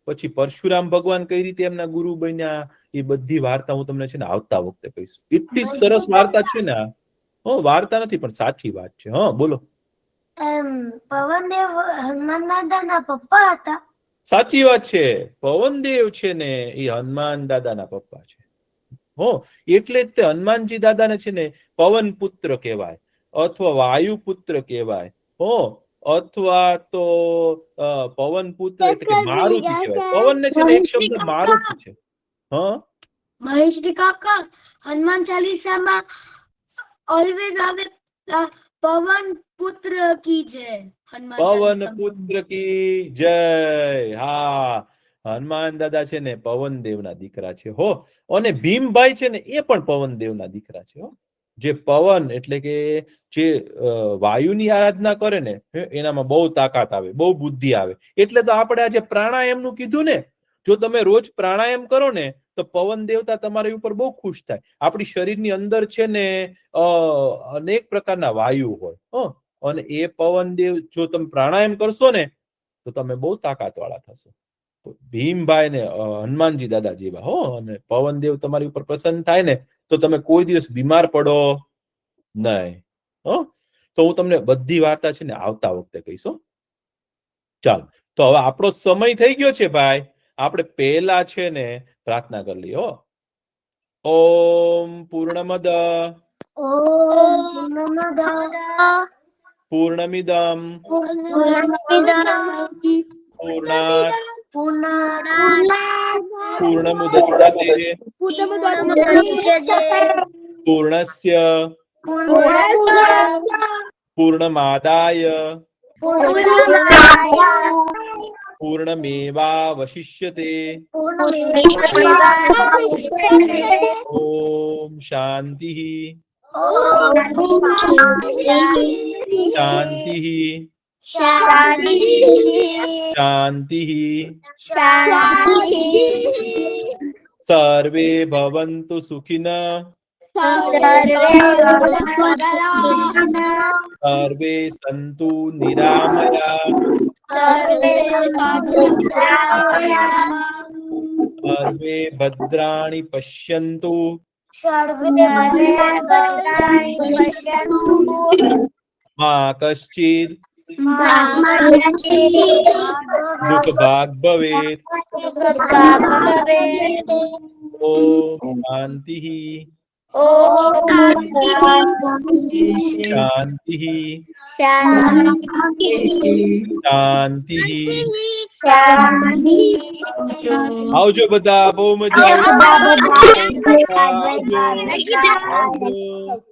પછી પરશુરામ ભગવાન કઈ રીતે એમના ગુરુ બન્યા એ બધી વાર્તા હું તમને છે ને આવતા વખતે કહીશ. એટલી સરસ વાર્તા છે ને. વાર્તા નથી પણ સાચી વાત છે. બોલો. પવનદેવ હનુમાન દાદાના પપ્પા હતા. સાચી વાત છે. પવનદેવ છે ને એ હનુમાન દાદાના પપ્પા છે. હો, એટલે જ તે હનુમાનજી દાદાને છે ને પવન પુત્ર કહેવાય અથવા વાયુ પુત્ર કહેવાય. હો, અથવા તો પવન પુત્ર એટલે કે મારુતિ કહેવાય. પવનને છે ને એક શબ્દ મારુતિ છે. હા મહેશજી કાકા, હનુમાન ચાલીસામાં ઓલવેઝ આવે પવન પુત્ર કી જય. પવન પુત્ર કી જય. હા, હનુમાન દાદા છે ને પવન દેવના દીકરા છે. હો, અને ભીમભાઈ છે ને એ પણ પવન દેવના દીકરા છે. હો, જે પવન એટલે કે જે વાયુની આરાધના કરે ને એનામાં બહુ તાકાત આવે, બહુ બુદ્ધિ આવે. એટલે તો આપણે આજે પ્રાણાયામનું કીધું ને. જો તમે રોજ પ્રાણાયામ કરો ને તો પવન દેવતા તમારી ઉપર બહુ ખુશ થાય. આપણી શરીરની અંદર છે ને અનેક પ્રકારના વાયુ હોય. અને એ પવન દેવ જો તમે પ્રાણાયામ કરશો ને તો તમે બહુ તાકાત વાળા થશો. ભીમભાઈ ને હનુમાનજી દાદા જેવા. હો, અને પવન દેવ તમારી ઉપર પ્રસન્ન થાય ને તો તમે કોઈ દિવસ બીમાર પડો નહીં. તો હું તમને બધી વાર્તા છે ને આવતા વખતે કહીશ. ચાલો, તો હવે આપણો સમય થઈ ગયો છે ભાઈ. આપણે પહેલા છે ને પ્રાર્થના કરી લઈએ. ઓમ પૂર્ણમદ પૂર્ણમિદમ પૂર્ણાત પૂર્ણમુદચ્યતે પૂર્ણસ્ય પૂર્ણમાદાય પૂર્ણમેવાવશિષ્યતે. ઓમ શાંતિ શાંતિ શાંતિ. સર્વે ભવन्तु સુખિનઃ સર્વે સन्तु નિરામયા સર્વે ભદ્રાણિ પશ્યन्तુ મા કશ્ચિદ દુઃખ ભાગ ભવેત. ઓમ શાંતિ શાંતિ. આવજો બધા, બહુ મજા આવી. આવજો.